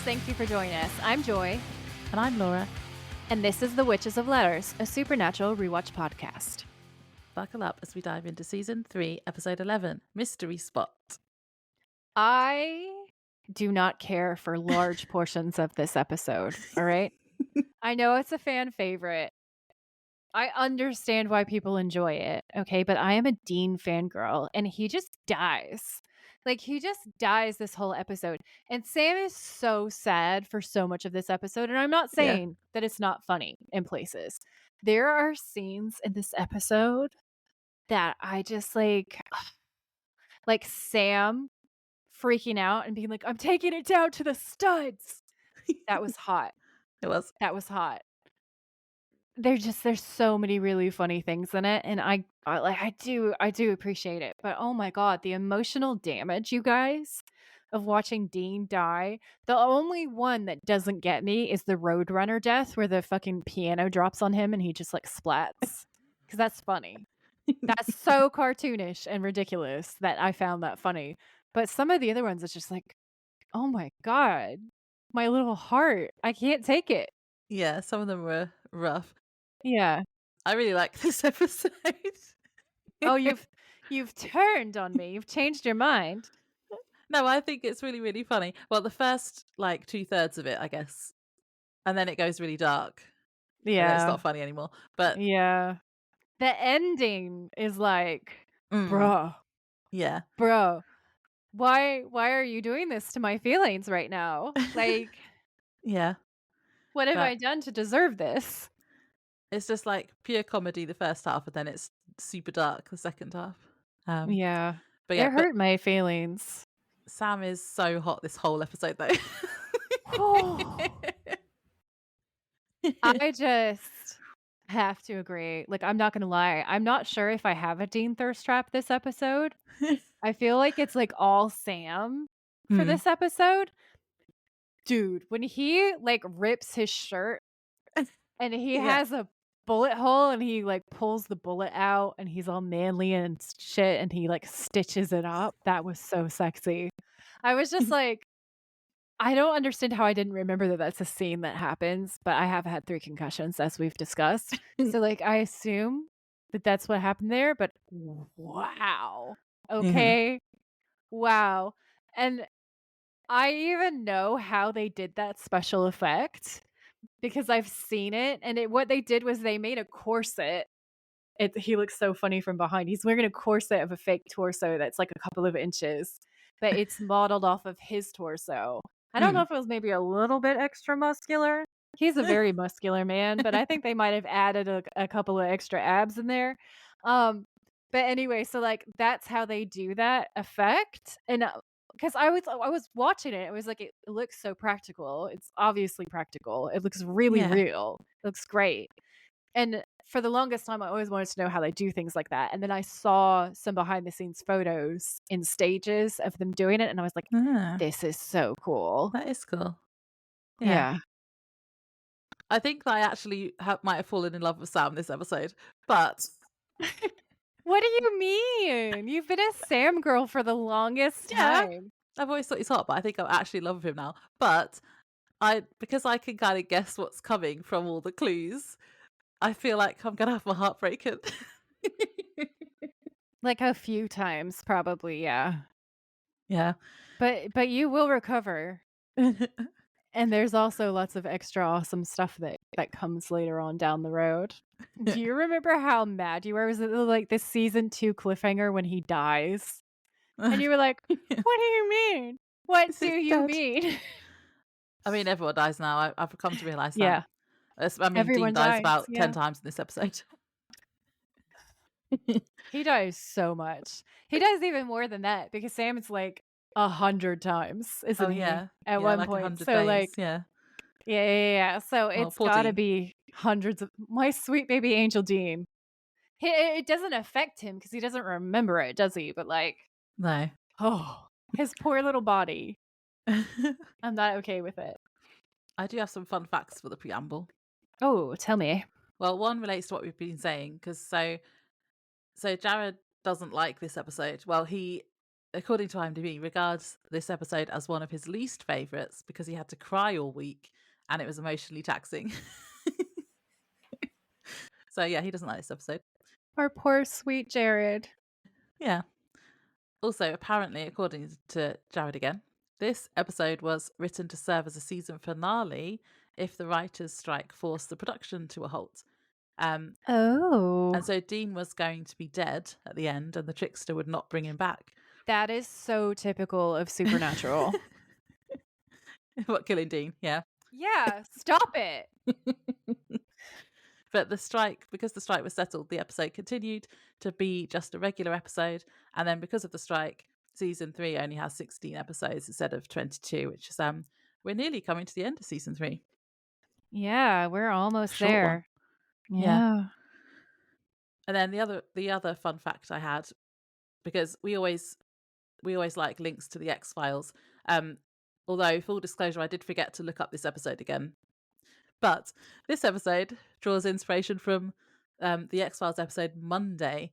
Thank you for joining us. I'm Joy. And I'm Laura. And this is The Witches of Letters, a supernatural rewatch podcast. Buckle up as we dive into Season 3, Episode 11, Mystery Spot. I do not care for large portions of this episode, all right? I know it's a fan favorite. I understand why people enjoy it, okay? But I am a Dean fangirl, and he just dies. He just dies this whole episode. And Sam is so sad for so much of this episode. And I'm not saying that it's not funny in places. There are scenes in this episode that I just like Sam freaking out and being like, I'm taking it down to the studs. That was hot. It was. That was hot. There's so many really funny things in it, and I do appreciate it. But oh my god, the emotional damage, you guys, of watching Dean die. The only one that doesn't get me is the Roadrunner death where the fucking piano drops on him and he just splats. Because that's funny. That's so cartoonish and ridiculous that I found that funny. But some of the other ones, it's just oh my god, my little heart. I can't take it. Yeah, some of them were rough. Yeah. I really like this episode. Oh, you've turned on me. You've changed your mind. No, I think it's really, really funny. Well, the first 2/3 of it, I guess. And then it goes really dark. Yeah. It's not funny anymore. But yeah. The ending is bro. Yeah. Bro. Why are you doing this to my feelings right now? Yeah. What have I done to deserve this? It's just pure comedy the first half, and then it's super dark the second half. Yeah. But it hurt my feelings. Sam is so hot this whole episode, though. I just have to agree. I'm not gonna lie. I'm not sure if I have a Dean thirst trap this episode. I feel like it's all Sam for this episode. Dude, when he rips his shirt and he has a bullet hole and he pulls the bullet out and he's all manly and shit and he stitches it up. That was so sexy. I was just I don't understand how I didn't remember that that's a scene that happens, but I have had 3 concussions as we've discussed. So I assume that that's what happened there, but wow. Okay. Wow. And I even know how they did that special effect because I've seen it. And what they did was they made a corset. He looks so funny from behind. He's wearing a corset of a fake torso that's a couple of inches, but it's modeled off of his torso. I don't know if it was maybe a little bit extra muscular. He's a very muscular man, but I think they might have added a couple of extra abs in there. But anyway, so that's how they do that effect. And because I was watching it, it was it looks so practical. It's obviously practical. It looks really real. It looks great. And for the longest time, I always wanted to know how they do things like that. And then I saw some behind the scenes photos in stages of them doing it. And I was like, this is so cool. That is cool. Yeah. I think I actually might have fallen in love with Sam this episode. But what do you mean? You've been a Sam girl for the longest time. I've always thought he's hot, but I think I actually love him now. But because I can kind of guess what's coming from all the clues, I feel like I'm gonna have my heart broken. A few times, probably, yeah. Yeah. But you will recover. And there's also lots of extra awesome stuff that comes later on down the road. Do you remember how mad you were? Was it this season 2 cliffhanger when he dies? And you were like, what do you mean? What do you mean? I mean, everyone dies now. I've come to realize that. Yeah. I mean, Everyone Dean dies about 10 yeah. times in this episode. He dies so much. He dies even more than that because Sam is 100 times, isn't he? Yeah. At one point. 100 So days. Yeah. So it's gotta be hundreds of my sweet baby Angel Dean. It doesn't affect him because he doesn't remember it, does he? But no. Oh, his poor little body. I'm not okay with it. I do have some fun facts for the preamble. Oh, tell me. Well, one relates to what we've been saying because so Jared doesn't like this episode. Well, he according to IMDb, regards this episode as one of his least favourites because he had to cry all week and it was emotionally taxing. So yeah, he doesn't like this episode. Our poor sweet Jared. Yeah. Also, apparently, according to Jared again, this episode was written to serve as a season finale if the writers' strike forced the production to a halt. And Oh. so Dean was going to be dead at the end, and the Trickster would not bring him back. That is so typical of Supernatural. What, killing Dean? Yeah. Yeah, stop it. But because the strike was settled, the episode continued to be just a regular episode. And then because of the strike, season 3 only has 16 episodes instead of 22, which is we're nearly coming to the end of season 3. Yeah, we're almost Short one. there. Yeah. Yeah. And then the other fun fact I had, because we always like links to the X-Files. Although full disclosure, I did forget to look up this episode again. But this episode draws inspiration from the X-Files episode Monday,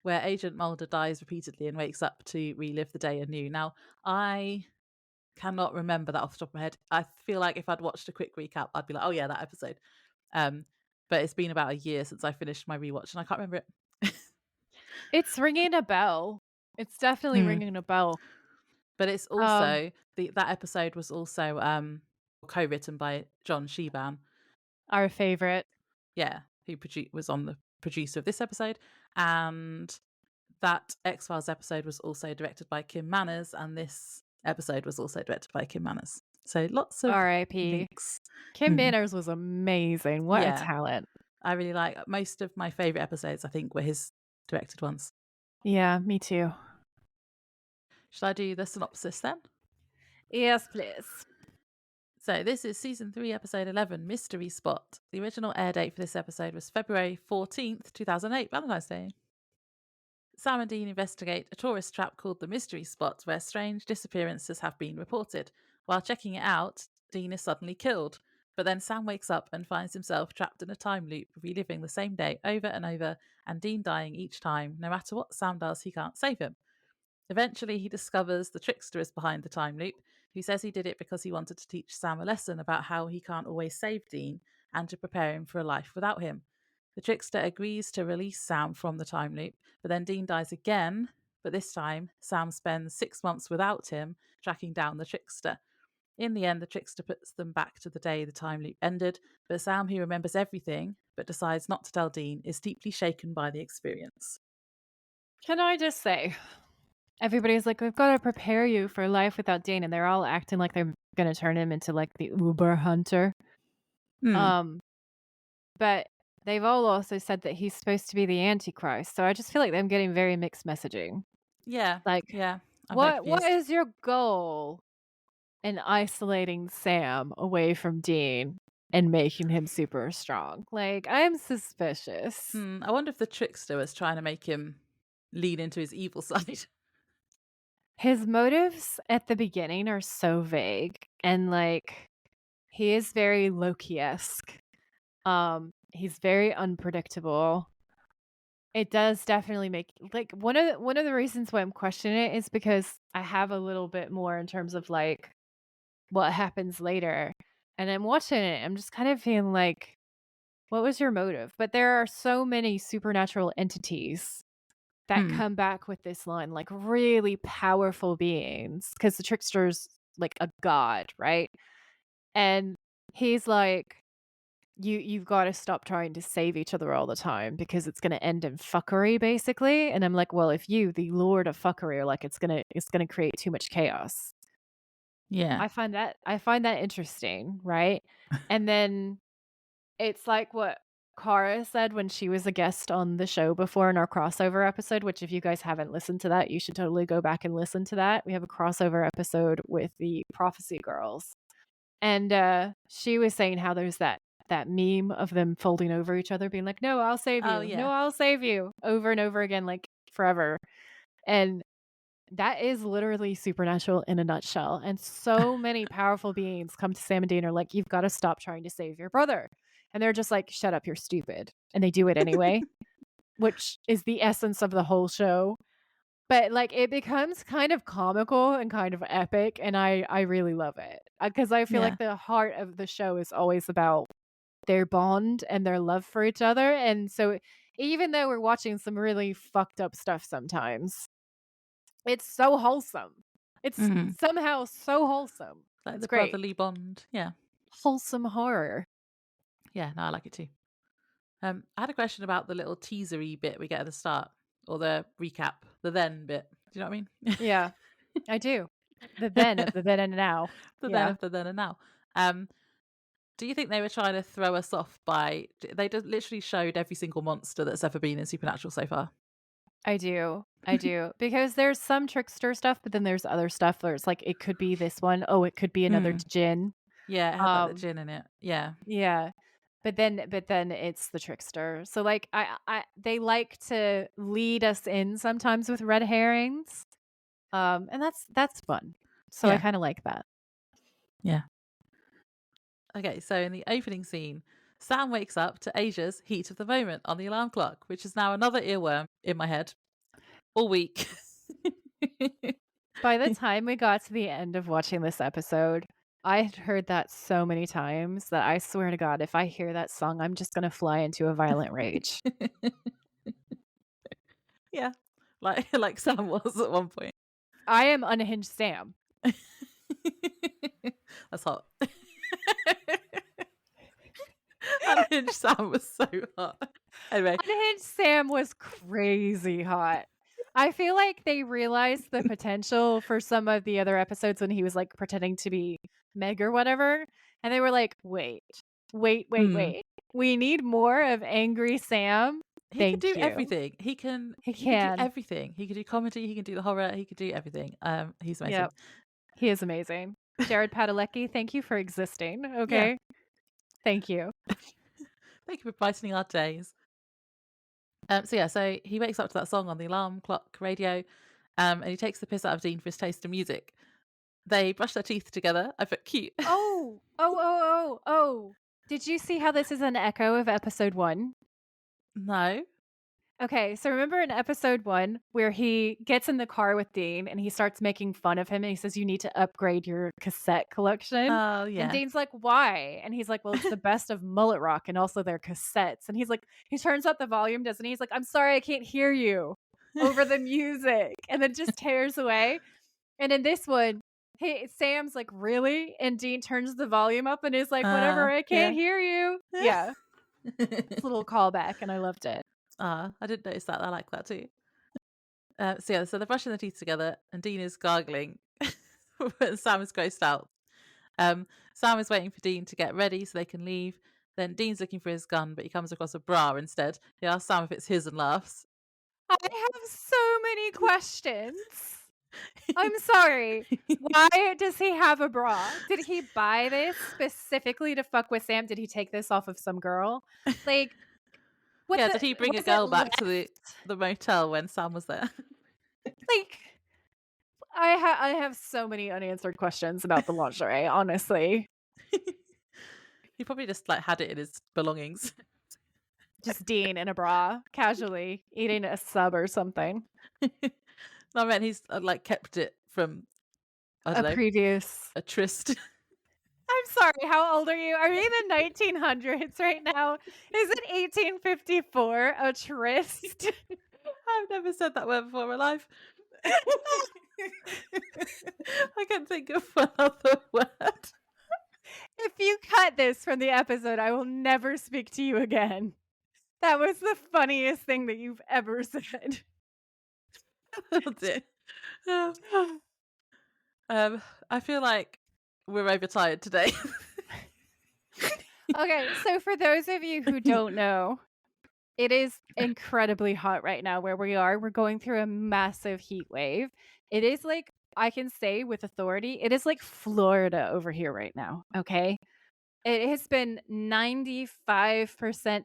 where Agent Mulder dies repeatedly and wakes up to relive the day anew. Now, I cannot remember that off the top of my head. I feel like if I'd watched a quick recap, I'd be like, oh yeah, that episode. But it's been about a year since I finished my rewatch and I can't remember it. It's ringing a bell. It's definitely ringing a bell. But it's also that episode was also co-written by John Sheban, Our favorite. yeah, who was on the producer of this episode, and that X-Files episode was also directed by Kim Manners, and this episode was also directed by Kim Manners. So lots of R.I.P. links. Kim Manners was amazing. What a talent. I really like most of my favorite episodes. I think were his directed ones. Yeah, me too. Should I do the synopsis then? Yes, please. So this is season 3, episode 11, Mystery Spot. The original air date for this episode was February 14th, 2008, Valentine's Day. Sam and Dean investigate a tourist trap called the Mystery Spot, where strange disappearances have been reported. While checking it out, Dean is suddenly killed. But then Sam wakes up and finds himself trapped in a time loop, reliving the same day over and over, and Dean dying each time. No matter what Sam does, he can't save him. Eventually, he discovers the Trickster is behind the time loop, who says he did it because he wanted to teach Sam a lesson about how he can't always save Dean and to prepare him for a life without him. The Trickster agrees to release Sam from the time loop, but then Dean dies again, but this time Sam spends 6 months without him, tracking down the Trickster. In the end, the Trickster puts them back to the day the time loop ended, but Sam, who remembers everything but decides not to tell Dean, is deeply shaken by the experience. Can I just say, everybody's like, we've got to prepare you for life without Dean, and they're all acting like they're going to turn him into like the Uber hunter. But they've all also said that he's supposed to be the Antichrist. So I just feel like I'm getting very mixed messaging. Yeah. Like, yeah. what is your goal in isolating Sam away from Dean and making him super strong? Like, I'm suspicious. I wonder if the Trickster was trying to make him lean into his evil side. His motives at the beginning are so vague, and like, he is very Loki-esque. He's very unpredictable. It does definitely make, like, one of the reasons why I'm questioning it is because I have a little bit more in terms of like what happens later, and I'm watching it, I'm just kind of feeling like, what was your motive? But there are so many supernatural entities that come back with this line, like really powerful beings, because the Trickster's like a god, right? And he's like, you've got to stop trying to save each other all the time because it's going to end in fuckery, basically. And I'm like, well, if you, the lord of fuckery, are like, it's gonna create too much chaos. Yeah. I find that interesting, right? And then it's like what Cara said when she was a guest on the show before in our crossover episode, which if you guys haven't listened to that, you should totally go back and listen to that. We have a crossover episode with the Prophecy Girls. And she was saying how there's that meme of them folding over each other being like, "No, I'll save you. Oh, yeah. No, I'll save you." Over and over again, like forever. And that is literally Supernatural in a nutshell. And so many powerful beings come to Sam and Dean are like, you've got to stop trying to save your brother. And they're just like, shut up, you're stupid. And they do it anyway, which is the essence of the whole show. But, like, it becomes kind of comical and kind of epic, and I really love it, because I feel Yeah. like the heart of the show is always about their bond and their love for each other, and so even though we're watching some really fucked up stuff sometimes, it's so wholesome. It's Mhm. somehow so wholesome. Like It's the great. brotherly bond. Yeah. Wholesome horror. Yeah, no, I like it too. I had a question about the little teasery bit we get at the start, or the recap, the then bit. Do you know what I mean? Yeah, I do. The then of the then and now. The then Yeah, of the then and now. Um, do you think they were trying to throw us off by they just literally showed every single monster that's ever been in Supernatural so far? I do. I do. Because there's some trickster stuff, but then there's other stuff where it's like it could be this one. Oh, it could be another Mm. djinn. Yeah, it had like the Um, gin in it. Yeah. yeah. But then it's the trickster. So like I they like to lead us in sometimes with red herrings. And that's fun. So I Yeah. kind of like that. Yeah. Okay, so in the opening scene, Sam wakes up to Asia's heat of the moment on the alarm clock, which is now another earworm in my head all week. By the time we got to the end of watching this episode, I had heard that so many times that I swear to God, if I hear that song, I'm just gonna fly into a violent rage. Yeah, like Sam was at one point. I am unhinged Sam. That's hot. Unhinged Sam was so hot. Anyway, Unhinged Sam was crazy hot. I feel like they realized the potential for some of the other episodes when he was like pretending to be Meg or whatever. And they were like, wait, wait, wait, mm, wait. We need more of angry Sam. he can Thank do you. everything. He can He he can do can. everything. He can do comedy. He can do the horror. He can do everything. He's amazing. Yep. He is amazing. Jared Padalecki, thank you for existing. Yeah. Okay. Thank you. Thank you for brightening our days. So he wakes up to that song on the alarm clock radio, and he takes the piss out of Dean for his taste in music. They brush their teeth together. I felt cute. Oh, oh, oh, oh, oh. Did you see how this is an echo of episode 1? No. Okay, so remember in episode 1 where he gets in the car with Dean and he starts making fun of him and he says, "You need to upgrade your cassette collection." Oh And yeah. Dean's like, "Why?" And he's like, "Well, it's the best of mullet rock and also their cassettes." And he's like, he turns up the volume, doesn't he? He's like, "I'm sorry, I can't hear you over the music." And then just tears away. And in this one, Sam's like, "Really?" And Dean turns the volume up and is like, "Whatever, I can't Yeah. hear you." Yeah, it's a little callback and I loved it. I didn't notice that. I like that too. So they're brushing their teeth together, and Dean is gargling, and Sam is grossed out. Sam is waiting for Dean to get ready so they can leave. Then Dean's looking for his gun, but he comes across a bra instead. He asks Sam if it's his and laughs. I have so many questions. I'm sorry. Why does he have a bra? Did he buy this specifically to fuck with Sam? Did he take this off of some girl? Like, Yeah, did he bring a was it girl back to left? the motel when Sam was there? Like, I have so many unanswered questions about the lingerie, honestly. He probably just like had it in his belongings. Just Dean in a bra, casually eating a sub or something. No, I mean he's like kept it from I don't A know previous a tryst. I'm sorry, how old are you? Are we in the 1900s right now? Is it 1854? A tryst? I've never said that word before in my life. I can't think of another word. If you cut this from the episode, I will never speak to you again. That was the funniest thing that you've ever said. Oh dear. I feel like we're overtired today. Okay, so for those of you who don't know, it is incredibly hot right now where we are. We're going through a massive heat wave. It is like, I can say with authority, it is like Florida over here right now. Okay. It has been 95%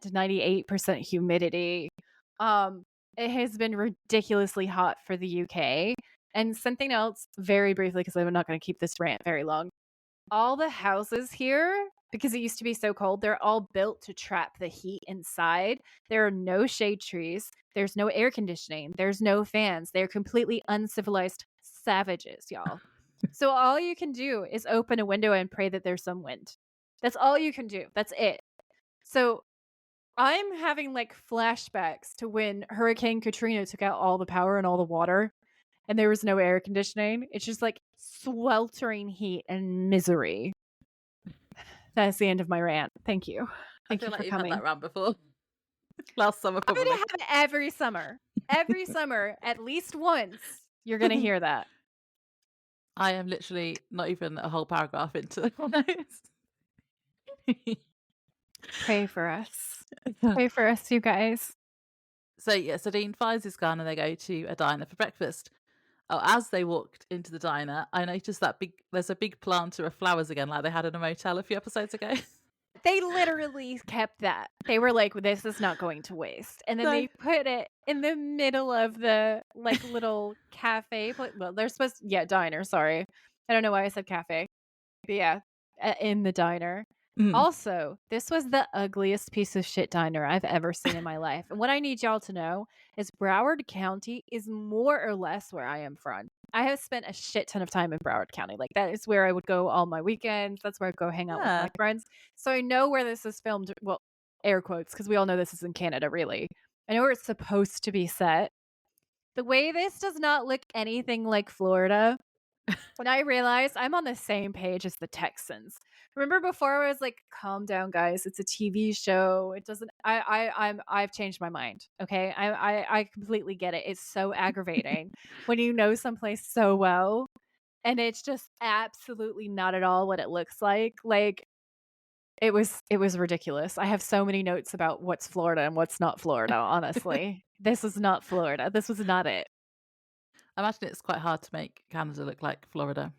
to 98% humidity. It has been ridiculously hot for the UK. And something else, very briefly, because I'm not going to keep this rant very long. all the houses here, because it used to be so cold, they're all built to trap the heat inside. There are no shade trees. There's no air conditioning. There's no fans. They're completely uncivilized savages, y'all. So all you can do is open a window and pray that there's some wind. That's all you can do. That's it. So I'm having like flashbacks to when Hurricane Katrina took out all the power and all the water and there was no air conditioning. It's just like sweltering heat and misery. That's the end of my rant. Thank you. I Thank feel you like for you've had coming. that rant before. Last summer, I'm gonna probably. have it every summer. Every summer, at least once, you're gonna hear that. I am literally not even a whole paragraph into my notes. Pray for us. Pray for us, you guys. So yeah, so Dean finds his gun and they go to a diner for breakfast. Oh, as they walked into the diner, I noticed that there's a big planter of flowers again, like they had in a motel a few episodes ago. They literally kept that. They were like, "This is not going to waste," and then No. they put it in the middle of the like little cafe. Well, they're supposed, yeah, diner. Sorry, I don't know why I said cafe. But yeah, in the diner. Mm. Also, this was the ugliest piece of shit diner I've ever seen in my life. And what I need y'all to know is Broward County is more or less where I am from. I have spent a shit ton of time in Broward County. Like, that is where I would go all my weekends. That's where I go hang out with my Yeah. friends. So I know where this is filmed. Well, air quotes, because we all know this is in Canada, really. I know where it's supposed to be set. The way this does not look anything like Florida, when I realized I'm on the same page as the Texans. Remember before I was like, calm down, guys. It's a TV show. It doesn't I've changed my mind. Okay. I completely get it. It's so aggravating when you know someplace so well and it's just absolutely not at all what it looks like. Like it was ridiculous. I have so many notes about what's Florida and what's not Florida, honestly. This is not Florida. This was not it. I imagine it's quite hard to make Canada look like Florida.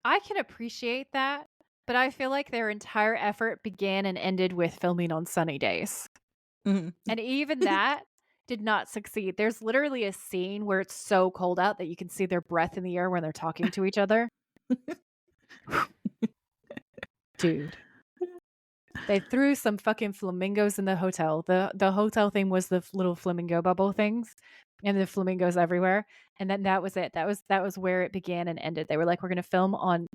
I can appreciate that, but I feel like their entire effort began and ended with filming on sunny days. Mhm. And even that did not succeed. There's literally a scene where it's so cold out that you can see their breath in the air when they're talking to each other. Dude. They threw some fucking flamingos in the hotel. The hotel thing was the little flamingo bubble things and the flamingos everywhere. And then that was it. That was where it began and ended. They were like, we're gonna film on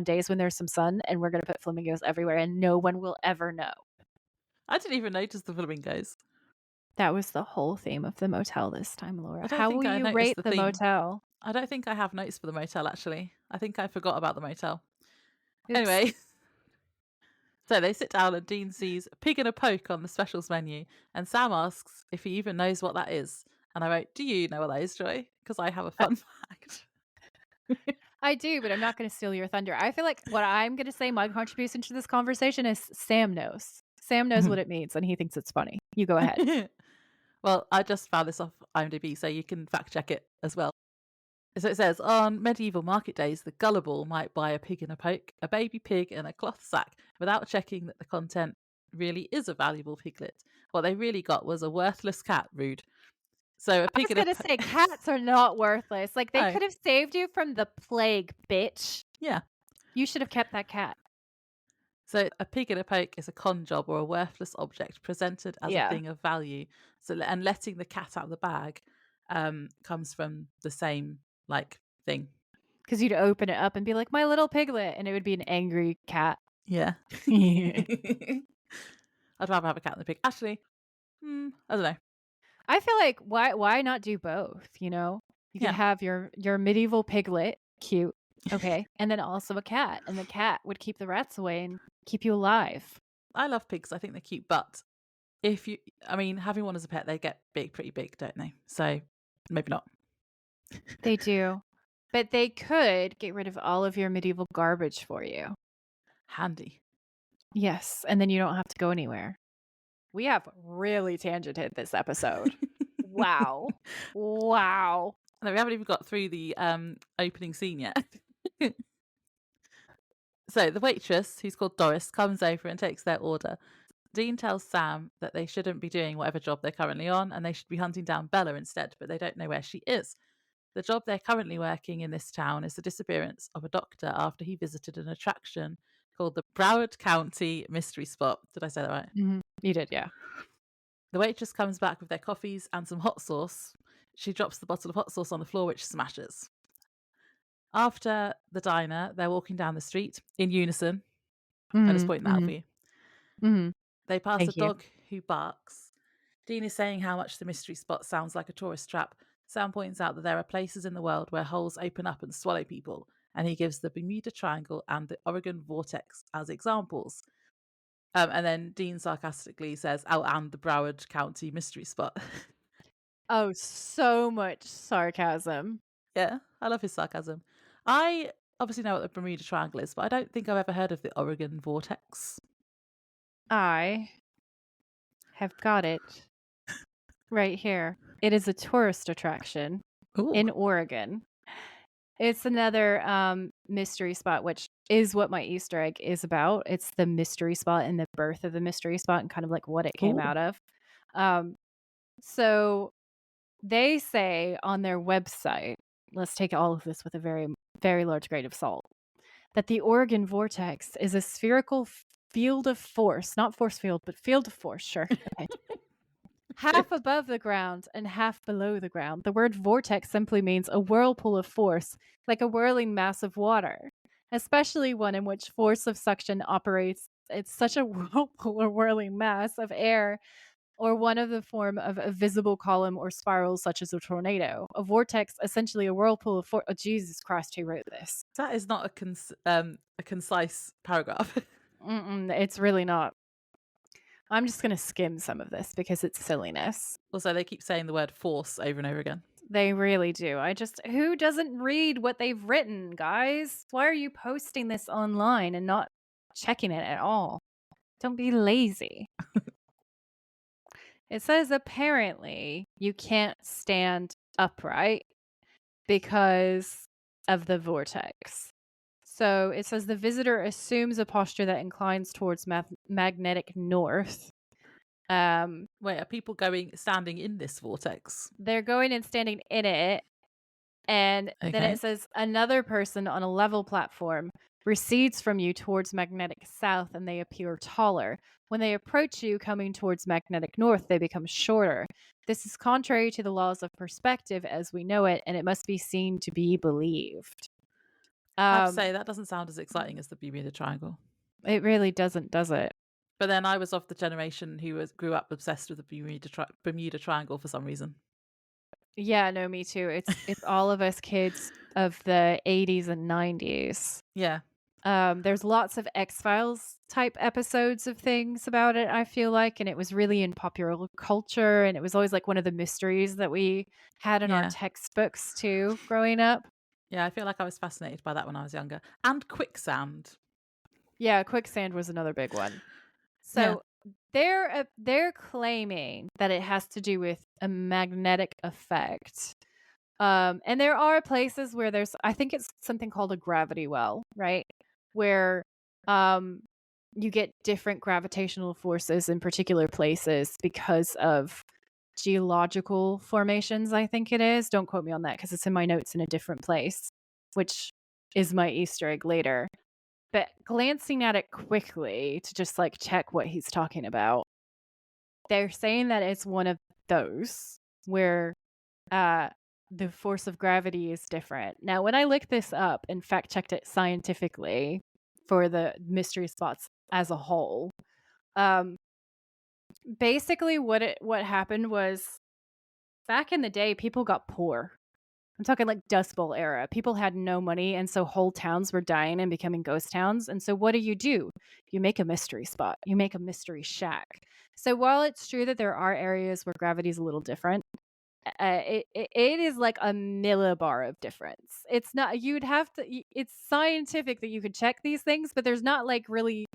days when there's some sun and we're gonna put flamingos everywhere and no one will ever know. I didn't even notice the flamingos. That was the whole theme of the motel this time, Laura. I don't How will think I you noticed rate the the theme. motel? I don't think I have notes for the motel, actually. I think I forgot about the motel. Oops. Anyway, so they sit down and Dean sees a pig and a poke on the specials menu, and Sam asks if he even knows what that is. And I wrote, do you know what that is, Joy? Because I have a fun fact. I do, but I'm not going to steal your thunder. I feel like what I'm going to say, my contribution to this conversation is Sam knows. Sam knows what it means and he thinks it's funny. You go ahead. Well, I just found this off IMDb, so you can fact check it as well. So it says, on medieval market days, the gullible might buy a pig in a poke, a baby pig in a cloth sack, without checking that the content really is a valuable piglet. What they really got was a worthless cat, rude. So a I pig was in a going to say cats are not worthless. Like they Oh, could have saved you from the plague, bitch. yeah. You should have kept that cat. So a pig in a poke is a con job or a worthless object presented as a Yeah. thing of value. So and letting the cat out of the bag comes from the same like thing. Because you'd open it up and be like, my little piglet. And it would be an angry cat. Yeah. I I'd rather have a cat than a pig. Actually, I don't know. feel like why not do both, you know? You could Yeah. have your medieval piglet, cute, okay, and then also a cat, and the cat would keep the rats away and keep you alive. I love pigs. I think they're cute, but having one as a pet, they get big, pretty big, don't they? So maybe not. They do. But they could get rid of all of your medieval garbage for you. Handy. Yes, and then you don't have to go anywhere. We have really tangented this episode. Wow. Wow. No, we haven't even got through the opening scene yet. So the waitress, who's called Doris, comes over and takes their order. Dean tells Sam that they shouldn't be doing whatever job they're currently on and they should be hunting down Bella instead, but they don't know where she is. The job they're currently working in this town is the disappearance of a doctor after he visited an attraction called the Broward County Mystery Spot. Did I say that right? You did, yeah. The waitress comes back with their coffees and some hot sauce. She drops the bottle of hot sauce on the floor, which smashes. After the diner, they're walking down the street in unison. I just Mhm, point that out for mhm, you. mhm. They pass a Thank you. dog who barks. Dean is saying how much the mystery spot sounds like a tourist trap. Sam points out that there are places in the world where holes open up and swallow people, and he gives the Bermuda Triangle and the Oregon Vortex as examples. And then Dean sarcastically says, "Oh, and the Broward County Mystery Spot." Oh, so much sarcasm. Yeah, I love his sarcasm. I obviously know what the Bermuda Triangle is, but I don't think I've ever heard of the Oregon Vortex. I have got it right here. It is a tourist attraction Ooh. in Oregon. It's another mystery spot, which is what my Easter egg is about. It's the mystery spot and the birth of the mystery spot and kind of like what it came Ooh. out of. Um, so they say on their website, let's take all of this with a very, very large grain of salt, that the Oregon Vortex is a spherical field of force, not force field, but field of force. Sure. Okay. Half above the ground and half below the ground. The word vortex simply means a whirlpool of force, like a whirling mass of water, especially one in which force of suction operates. It's such a whirlpool or whirling mass of air, or one of the form of a visible column or spiral, such as a tornado. A vortex, essentially a whirlpool of force. Oh, Jesus Christ, who wrote this? That is not a concise paragraph. It's really not. I'm just going to skim some of this because it's silliness. Also, they keep saying the word force over and over again. They really do. Who doesn't read what they've written, guys? Why are you posting this online and not checking it at all? Don't be lazy. It says apparently you can't stand upright because of the vortex. So it says the visitor assumes a posture that inclines towards magnetic north. Wait, are people standing in this vortex? They're going and standing in it. And then Okay. it says another person on a level platform recedes from you towards magnetic south and they appear taller. When they approach you coming towards magnetic north, they become shorter. This is contrary to the laws of perspective as we know it, and it must be seen to be believed. I have to Um, say, that doesn't sound as exciting as the Bermuda Triangle. it really doesn't, does it? But then I was of the generation who grew up obsessed with the Bermuda Triangle for some reason. Yeah, no, me too. It's all of us kids of the 80s and 90s. Yeah. There's lots of X-Files type episodes of things about it, I feel like, and it was really in popular culture, and it was always like one of the mysteries that we had in our Yeah. textbooks too, growing up. Yeah, I feel like I was fascinated by that when I was younger. And quicksand. Yeah, quicksand was another big one. Yeah. So they're claiming that it has to do with a magnetic effect. And there are places where I think it's something called a gravity well, right? Where um, you get different gravitational forces in particular places because of geological formations, I think it is. Don't quote me on that because it's in my notes in a different place, which is my Easter egg later. But glancing at it quickly to just like check what he's talking about, they're saying that it's one of those where uh, the force of gravity is different. Now, when I looked this up and fact checked it scientifically for the mystery spots as a whole, um, basically what happened was back in the day, people got poor. I'm talking like Dust Bowl era. People had no money, and so whole towns were dying and becoming ghost towns. And so, what do? You make a mystery spot. You make a mystery shack. So, while it's true that there are areas where gravity is a little different, it is like a millibar of difference. It's not. You'd have to. It's scientific that you could check these things, but there's not like really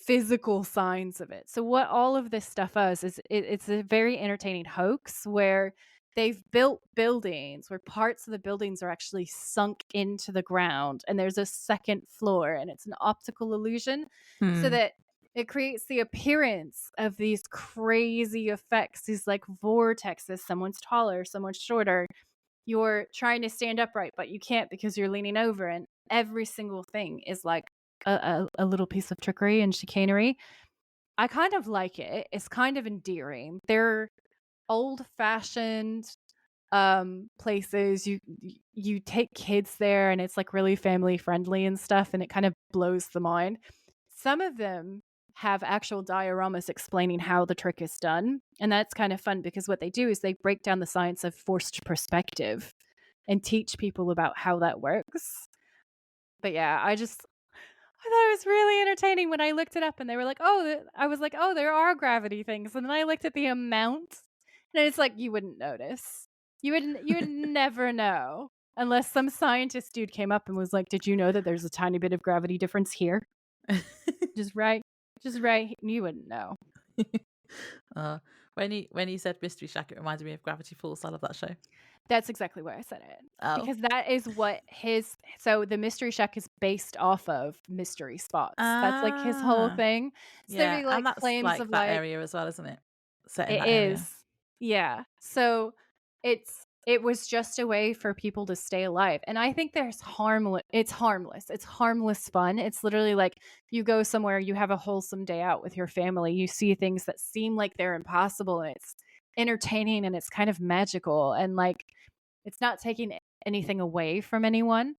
physical signs of it. So what all of this stuff is it's a very entertaining hoax where they've built buildings where parts of the buildings are actually sunk into the ground and there's a second floor and it's an optical illusion so Hmm. that it creates the appearance of these crazy effects, these like vortexes. Someone's taller, someone's shorter. you're trying to stand upright, but you can't because you're leaning over, and every single thing is like a little piece of trickery and chicanery. I kind of like it. It's kind of endearing. They're old-fashioned places. You take kids there and it's like really family friendly and stuff, and it kind of blows the mind. Some of them have actual dioramas explaining how the trick is done, and that's kind of fun because what they do is they break down the science of forced perspective and teach people about how that works. But yeah, I thought it was really entertaining when I looked it up and they were like, "Oh," I was like, "Oh, there are gravity things." And then I looked at the amount and it's like you wouldn't notice. You would never know unless some scientist dude came up and was like, "Did you know that there's a tiny bit of gravity difference here?" Just right. Just right. You wouldn't know. uh, when you said Mystery Shack, it reminded me of Gravity Falls. I love that show. That's exactly why I said it. Oh. Because that is what his so the Mystery Shack is based off of mystery spots. That's like his whole Ah. thing. So there'd Yeah, be and like that's claims like of that like area as well, isn't it? Set in it that area. is. Yeah. So it was just a way for people to stay alive. And I think there's harmless it's harmless. It's harmless fun. It's literally like you go somewhere, you have a wholesome day out with your family. You see things that seem like they're impossible and it's entertaining and it's kind of magical and like it's not taking anything away from anyone.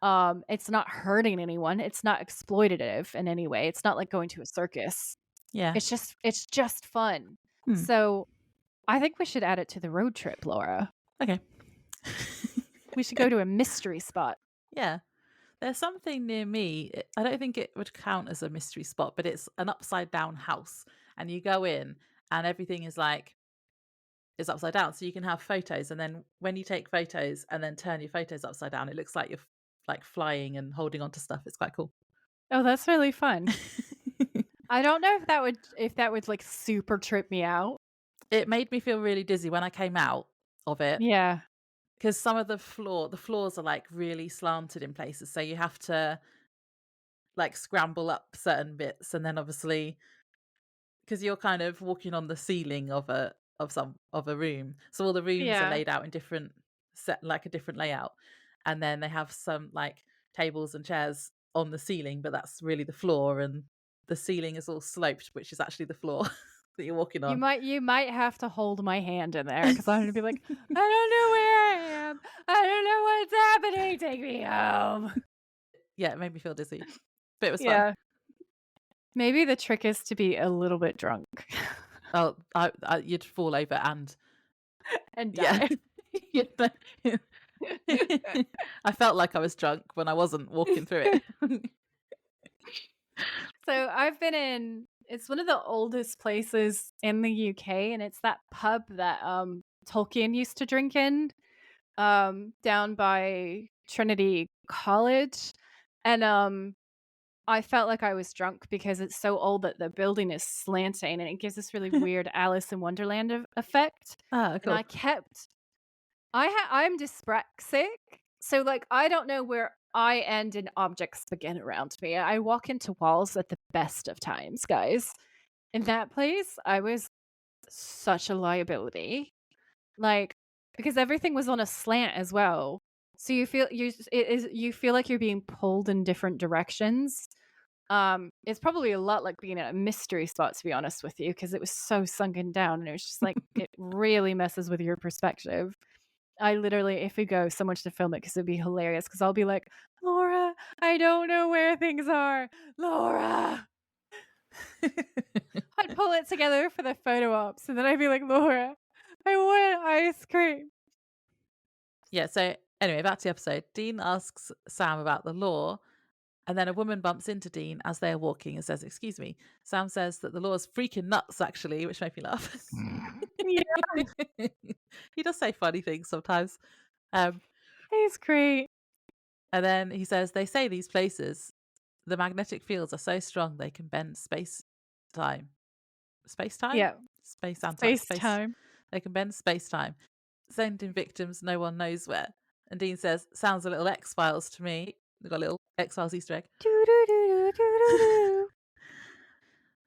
It's not hurting anyone. It's not exploitative in any way. It's not like going to a circus. Yeah. It's just fun. Hmm. So I think we should add it to the road trip, Laura. Okay. We should go to a mystery spot. Yeah. There's something near me. I don't think it would count as a mystery spot, but it's an upside down house. And you go in and everything is upside down. So you can have photos. And then when you take photos and then turn your photos upside down, it looks like you're like flying and holding onto stuff. It's quite cool. Oh, that's really fun. I don't know if that would like super trip me out. It made me feel really dizzy when I came out of it Yeah. because some of the floors are like really slanted in places. So you have to like scramble up certain bits. And then obviously, because you're kind of walking on the ceiling of a room, so all the rooms are Yeah. laid out in different set like a different layout, and then they have some like tables and chairs on the ceiling, but that's really the floor, and the ceiling is all sloped, which is actually the floor that you're walking on. You might have to hold my hand in there because I'm gonna be like, I don't know where I am. I don't know what's happening. Take me home. Yeah, it made me feel dizzy, but it was fun. Yeah. Maybe the trick is to be a little bit drunk Oh, you'd fall over and and yeah. die. You'd I felt like I was drunk when I wasn't walking through it. So I've been in it's one of the oldest places in the UK and it's that pub that Tolkien used to drink in down by Trinity College. And I felt like I was drunk because it's so old that the building is slanting and it gives this really weird Alice in Wonderland effect. Ah, And cool. I'm dyspraxic, so like I don't know where I end and objects begin around me. I walk into walls at the best of times, guys. In that place, I was such a liability. Like because everything was on a slant as well. So you feel like you're being pulled in different directions. It's probably a lot like being at a mystery spot to be honest with you because it was so sunken down and it was just like it really messes with your perspective. I literally, if we go, someone should film it because it'd be hilarious. Because I'll be like, Laura, I don't know where things are. Laura, I'd pull it together for the photo ops, and then I'd be like, Laura, I want ice cream. Yeah, so anyway, back to the episode. Dean asks Sam about the law, and then a woman bumps into Dean as they are walking and says, "Excuse me." Sam says that the law is freaking nuts, actually, which made me laugh. Yeah, He does say funny things sometimes. Um, he's great. and then he says, "They say these places, the magnetic fields are so strong they can bend time. Space time? Yeah, Space and time. space Space. time. They can bend space time. Sending victims no one knows where." And Dean says, "Sounds a little X Files to me." They've got a little X Files Easter egg. Doo doo doo doo doo doo.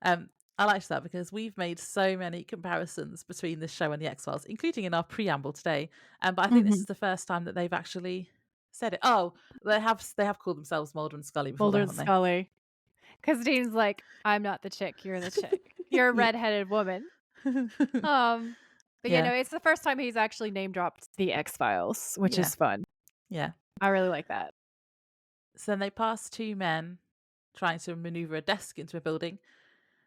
Um, I liked that because we've made so many comparisons between this show and the X-Files, including in our preamble today. But I think this Mhm. is the first time that they've actually said it. Oh, they have called themselves Mulder and Scully before, though, Mulder and haven't they? Scully. 'Cause Dean's like, "I'm not the chick, you're the chick. You're a Yeah. redheaded woman." Um, but, Yeah. it's the first time he's actually name dropped the X-Files, which Yeah. is fun. Yeah. I really like that. So then they pass two men trying to maneuver a desk into a building,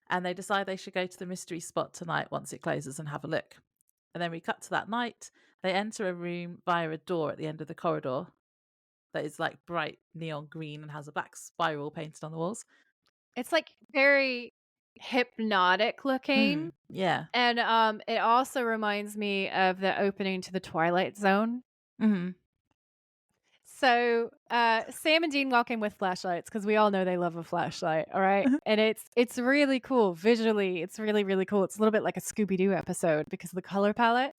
and they decide they should go to the mystery spot tonight once it closes and have a look. And then we cut to that night. They enter a room via a door at the end of the corridor that is like bright neon green and has a black spiral painted on the walls. It's, like, very hypnotic looking, Yeah. and, it also reminds me of the opening to The Twilight Zone. Mhm. So, Sam and Dean walk in with flashlights because we all know they love a flashlight, all right? And it's really cool visually. It's really, really cool. It's a little bit like a Scooby Doo episode because of the color palette.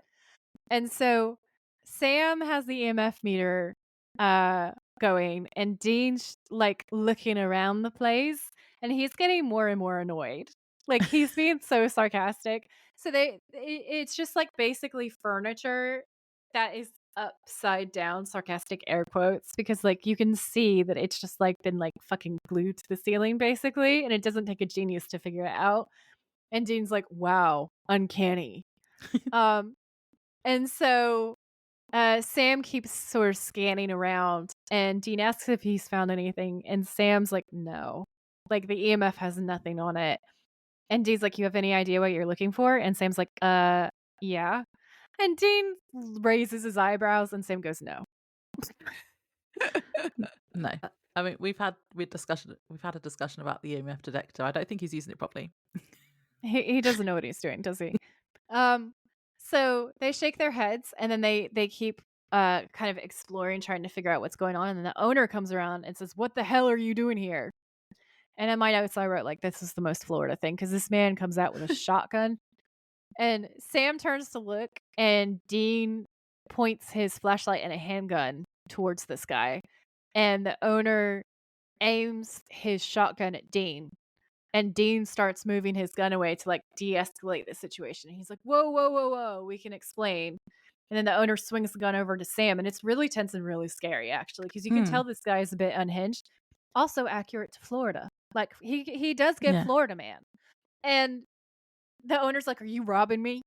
And so Sam has the EMF meter going, and Dean's like looking around the place, and he's getting more and more annoyed. Like he's being so sarcastic. So it's just like basically furniture that is upside down, sarcastic air quotes, because like you can see that it's just like been like fucking glued to the ceiling basically, and it doesn't take a genius to figure it out. And Dean's like, wow, uncanny. Um, and so Sam keeps sort of scanning around, and Dean asks if he's found anything, and Sam's like, no. Like the EMF has nothing on it. And Dean's like, you have any idea what you're looking for? And Sam's like, yeah. And Dean raises his eyebrows, and Sam goes, no. No. I mean, we've had a discussion about the EMF detector. I don't think he's using it properly. He doesn't know what he's doing, does he? Um, so they shake their heads, and then they keep kind of exploring, trying to figure out what's going on. And then the owner comes around and says, "What the hell are you doing here?" And in my notes, I wrote like, "This is the most Florida thing," because this man comes out with a shotgun, and Sam turns to look, and Dean points his flashlight and a handgun towards this guy, and the owner aims his shotgun at Dean. And Dean starts moving his gun away to, like, de-escalate the situation. He's like, "Whoa, whoa, whoa, whoa, we can explain." And then the owner swings the gun over to Sam, and it's really tense and really scary, actually, because you can Mm. tell this guy is a bit unhinged. Also accurate to Florida. Like, he does give Yeah. Florida man. And the owner's like, "Are you robbing me?"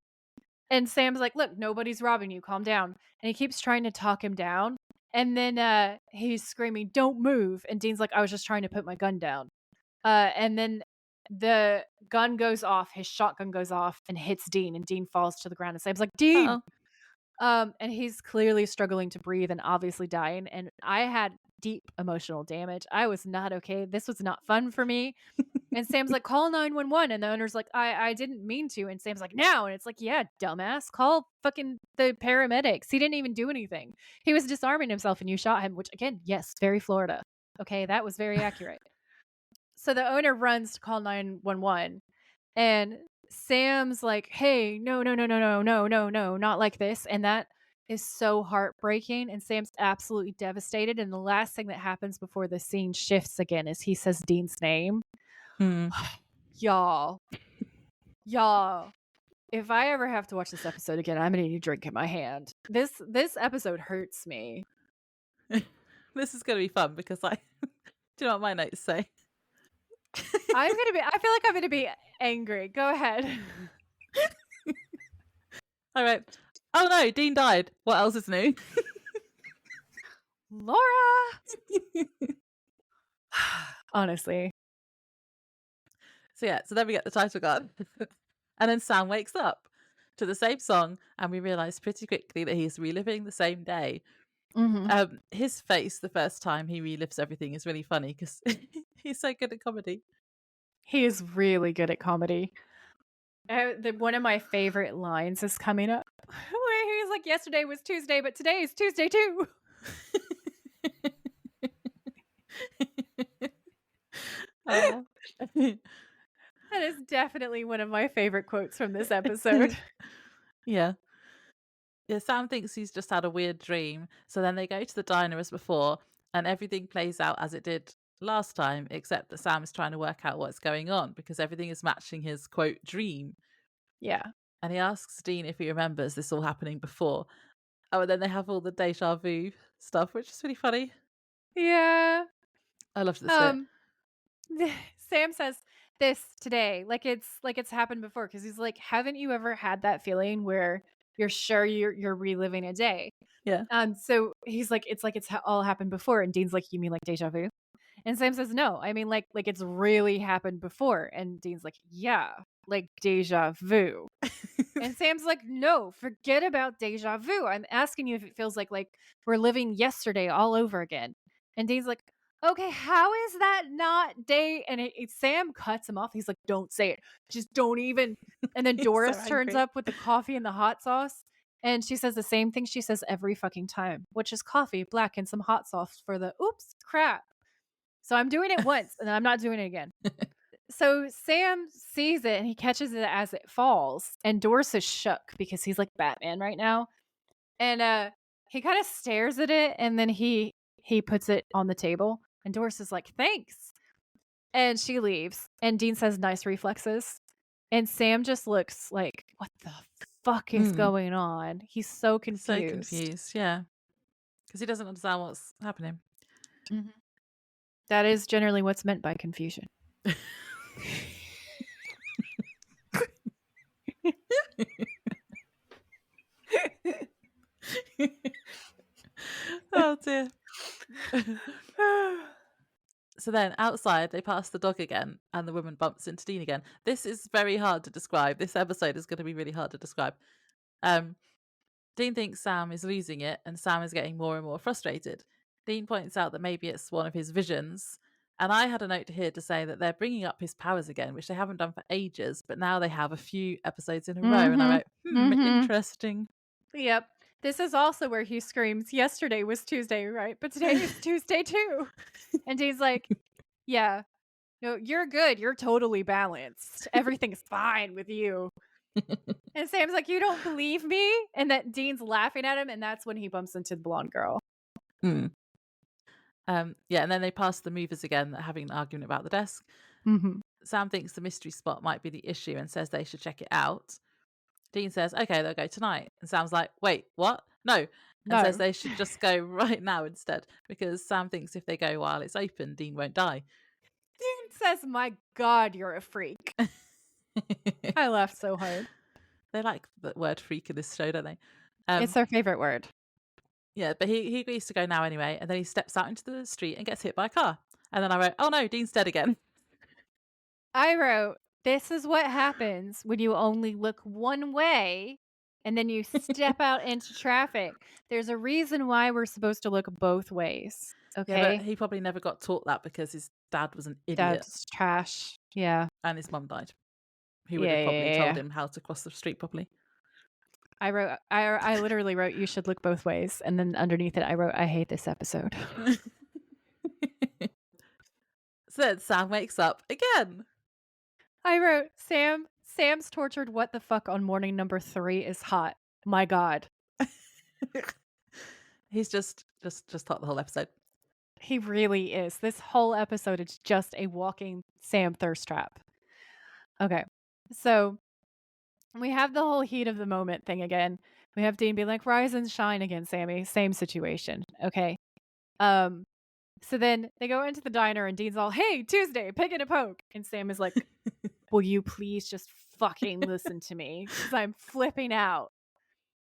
And Sam's like, "Look, nobody's robbing you, calm down." And he keeps trying to talk him down, and then, he's screaming, "Don't move." And Dean's like, "I was just trying to put my gun down." And then the gun goes off, his shotgun goes off and hits Dean, and Dean falls to the ground, and Sam's like, "Dean!" Uh-oh. And he's clearly struggling to breathe and obviously dying, and I had deep emotional damage. I was not okay. This was not fun for me. And Sam's like, "Call 911." And the owner's like, I didn't mean to." And Sam's like, "Now." And it's like, "Yeah, dumbass. Call fucking the paramedics. He didn't even do anything. He was disarming himself and you shot him," which again, yes, very Florida. Okay, that was very accurate. So the owner runs to call 911, and Sam's like, "Hey, no, no, no, no, no, no, no, no, not like this." And that is so heartbreaking. And Sam's absolutely devastated. And the last thing that happens before the scene shifts again is he says Dean's name. Mm. Y'all, y'all, if I ever have to watch this episode again, I'm gonna need a drink in my hand. This episode hurts me. This is going to be fun because do you know what my notes say? I feel like I'm gonna be angry. Go ahead. All right. Oh no, Dean died. What else is new? Laura. Honestly. So then we get the title card. And then Sam wakes up to the same song, and we realise pretty quickly that he's reliving the same day. Mhm. His face the first time he relives everything is really funny because he's so good at comedy. He is really good at comedy. One of my favorite lines is coming up where he's like, "Yesterday was Tuesday, but today is Tuesday too." Oh. That is definitely one of my favorite quotes from this episode. Yeah. Yeah, Sam thinks he's just had a weird dream. So then they go to the diner as before, and everything plays out as it did last time, except that Sam is trying to work out what's going on because everything is matching his quote dream. Yeah. And he asks Dean if he remembers this all happening before. Oh, and then they have all the deja vu stuff, which is really funny. Yeah. I loved this bit. Um, Sam says this today, like it's happened before, because he's like, haven't you ever had that feeling where you're sure you're reliving a day? Yeah. So he's like it's all happened before, and Dean's like, you mean like deja vu? And Sam says, no, I mean like it's really happened before, and Dean's like, yeah, like deja vu. And Sam's like, no, forget about deja vu. I'm asking you if it feels like we're living yesterday all over again. And Dean's like, okay, how is that not day? And Sam cuts him off. He's like, don't say it. Just don't even. And then He's so Doris turns angry. up with the coffee and the hot sauce. And she says the same thing she says every fucking time, which is coffee, black, and some hot sauce for the oops crap. So I'm doing it once and then I'm not doing it again. So Sam sees it and he catches it as it falls, and Doris is shook because he's like Batman right now. And he kind of stares at it, and then he puts it on the table, and Doris is like, "Thanks." And she leaves, and Dean says, "Nice reflexes." And Sam just looks like, "What the fuck is Hmm. going on?" He's so So confused. confused, yeah. Because he doesn't understand what's happening. Mhm. That is generally what's meant by confusion. Oh dear. So then outside, they pass the dog again, and the woman bumps into Dean again. This is very hard to describe. This episode is going to be really hard to describe. Um, Dean thinks Sam is losing it, and Sam is getting more and more frustrated. Dean points out that maybe it's one of his visions, and I had a note here to say that they're bringing up his powers again, which they haven't done for ages, but now they have a few episodes in a row, and I Mhm. wrote, Mhm. interesting. Yep. This is also where he screams, "Yesterday was Tuesday, right? But today is Tuesday too." And he's like, "Yeah, no, you're good. You're totally balanced. Everything's fine with you." And Sam's like, "You don't believe me?" And that Dean's laughing at him, and that's when he bumps into the blonde girl. Hmm. Yeah, and then they pass the movers again, having an argument about the desk. Mhm. Sam thinks the mystery spot might be the issue and says they should check it out. Dean says, okay, they'll go tonight. And Sam's like, wait, what? No. And says No. they should just go right now instead, because Sam thinks if they go while it's open, Dean won't die. Dean says, "My God, you're a freak." I laughed so hard. They like the word freak in this show, don't they? It's their favorite word. Yeah, but he agrees to go now anyway, and then he steps out into the street and gets hit by a car. And then I wrote, oh no, Dean's dead again. I wrote, "This is what happens when you only look one way and then you step out into traffic. There's a reason why we're supposed to look both ways, Yeah, but okay? he probably never got taught that because his dad was an idiot That's trash." Yeah. and his mum died. Who would Yeah, have yeah, probably yeah, told yeah. him how to cross the street properly. I literally wrote, "You should look both ways." And then underneath it, I wrote, "I hate this episode." So then Sam wakes up again. I wrote, Sam's tortured what the fuck on morning number 3 is hot. My God. He's just hot the whole episode. He really is. This whole episode is just a walking Sam thirst trap. Okay. So we have the whole heat of the moment thing again. We have Dean be like, "Rise and shine again, Sammy." Same situation. Okay. Um, so then they go into the diner and Dean's all, "Hey, Tuesday, pick and a poke." And Sam is like, "Will you please just fucking listen to me? Because I'm flipping out."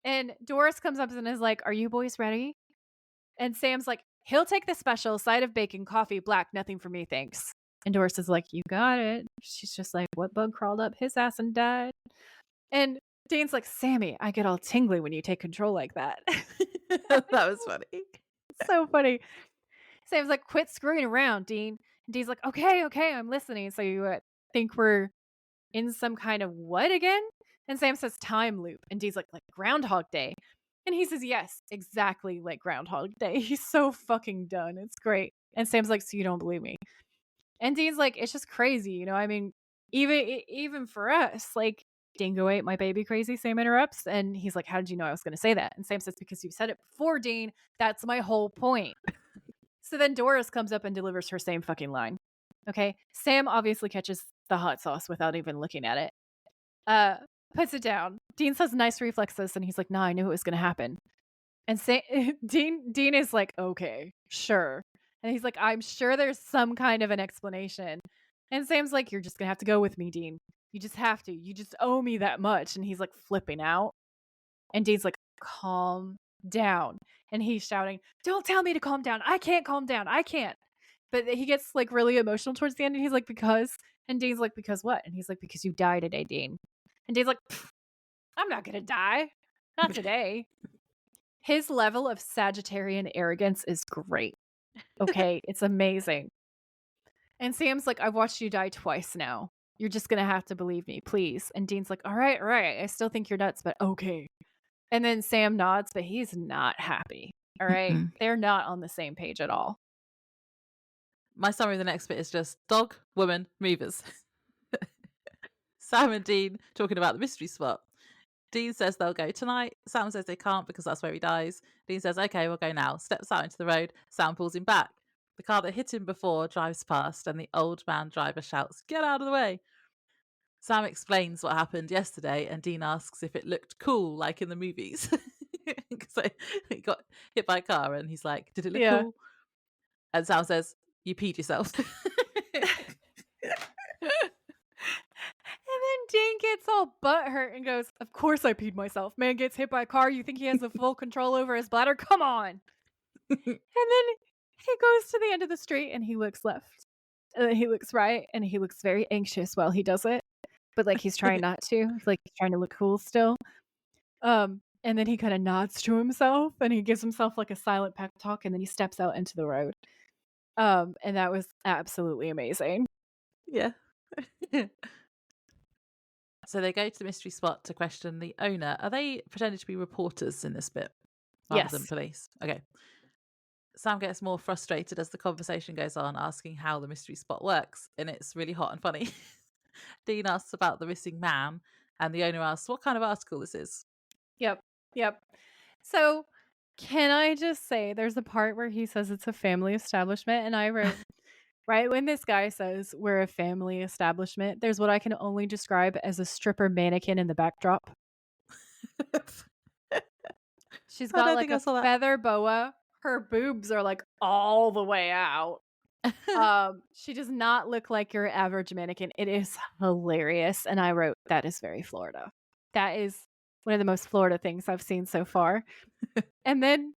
And Doris comes up and is like, "Are you boys ready?" And Sam's like, "He'll take the special side of bacon, coffee, black, nothing for me, thanks." And Doris is like, "You got it." She's just like, "What bug crawled up his ass and died?" And Dean's like, "Sammy, I get all tingly when you take control like that." That was funny. So funny. Sam's like, "Quit screwing around, Dean." And Dean's like, "Okay, okay, I'm listening." So you think we're in some kind of what again? And Sam says time loop. And Dee's like Groundhog Day. And he says, yes, exactly like Groundhog Day. He's so fucking done. It's great. And Sam's like, so you don't believe me? And Dean's like, it's just crazy. I mean, even for us, like, Dingo ate my baby crazy. Sam interrupts. And he's like, how did you know I was going to say that? And Sam says, because you said it before, Dean. That's my whole point. So then Doris comes up and delivers her same fucking line. Okay. Sam obviously catches the hot sauce without even looking at it. Uh, Puts it down. Dean says nice reflexes, and he's like, "Nah, I knew it was gonna happen." And Dean is like, "Okay, sure." And he's like, "I'm sure there's some kind of an explanation." And Sam's like, "You're just gonna have to go with me, Dean. You just have to. You just owe me that much." And he's like flipping out. And Dean's like, "Calm down." And he's shouting, "Don't tell me to calm down. I can't calm down. I can't." But he gets like really emotional towards the end, and he's like, "Because?" And Dean's like, "Because what?" And he's like, "Because you die today, Dean." And Dean's like, "I'm not gonna die. Not today." His level of Sagittarian arrogance is great. Okay, it's amazing. And Sam's like, "I've watched you die twice now. You're just gonna have to believe me, please." And Dean's like, all right. I still think you're nuts, but okay." And then Sam nods, but he's not happy. All right. Mm-mm. They're not on the same page at all. My summary of the next bit is just dog, woman, movers. Sam and Dean talking about the mystery spot. Dean says they'll go tonight. Sam says they can't because that's where he dies. Dean says, okay, we'll go now. Steps out into the road. Sam pulls him back. The car that hit him before drives past, and the old man driver shouts, "Get out of the way." Sam explains what happened yesterday, and Dean asks if it looked cool like in the movies. Because he got hit by a car, and he's like, "Did it look Yeah. cool?" And Sam says, "You peed yourself." And then Dean gets all butthurt and goes, "Of course I peed myself. Man gets hit by a car. You think he has the full control over his bladder? Come on." And then he goes to the end of the street and he looks left. And then he looks right and he looks very anxious while he does it. But like he's trying not to. Like he's trying to look cool still. And then he kind of nods to himself and he gives himself like a silent pep talk and then he steps out into the road. And that was absolutely amazing. Yeah. So they go to the mystery spot to question the owner. Are they pretending to be reporters in this bit rather than Yes. police? Okay. Sam gets more frustrated as the conversation goes on, asking how the mystery spot works, and it's really hot and funny. Dean asks about the missing man, and the owner asks what kind of article this is. Yep. Yep. So, can I just say there's a part where he says it's a family establishment, and I wrote, right when this guy says we're a family establishment, there's what I can only describe as a stripper mannequin in the backdrop. She's I got don't like think I a saw feather boa. Her boobs are like all the way out. that. She does not look like your average mannequin. It is hilarious. And I wrote, that is very Florida. That is one of the most Florida things I've seen so far. And then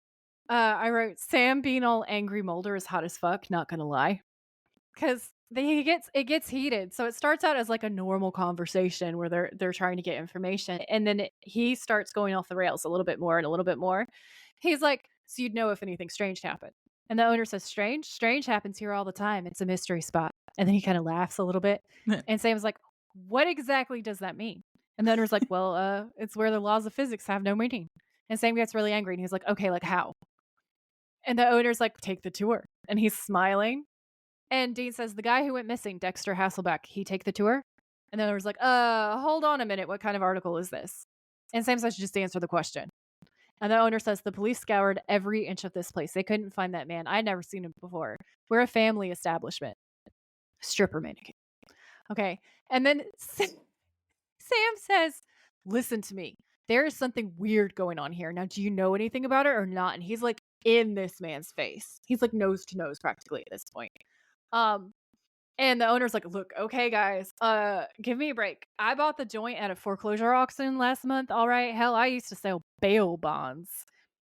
I wrote, Sam being all angry Mulder is hot as fuck, not gonna lie. Because it gets heated. So it starts out as like a normal conversation where they're trying to get information. And then he starts going off the rails a little bit more and a little bit more. He's like, so you'd know if anything strange happened. And the owner says, strange? Strange happens here all the time. It's a mystery spot. And then he kind of laughs a little bit. And Sam's like, what exactly does that mean? And the owner's like, well, it's where the laws of physics have no meaning. And Sam gets really angry and he's like, okay, like how? And the owner's like, take the tour. And he's smiling. And Dean says, the guy who went missing, Dexter Hasselbeck, he take the tour? And the owner's like, hold on a minute. What kind of article is this? And Sam says, just answer the question. And the owner says, the police scoured every inch of this place. They couldn't find that man. I'd never seen him before. We're a family establishment. Stripper mannequin. Okay. And then Sam says, listen to me. There is something weird going on here. Now, do you know anything about it or not? And he's like in this man's face. He's like nose to nose practically at this point. And the owner's like, look, okay, guys, give me a break. I bought the joint at a foreclosure auction last month. All right. Hell, I used to sell bail bonds.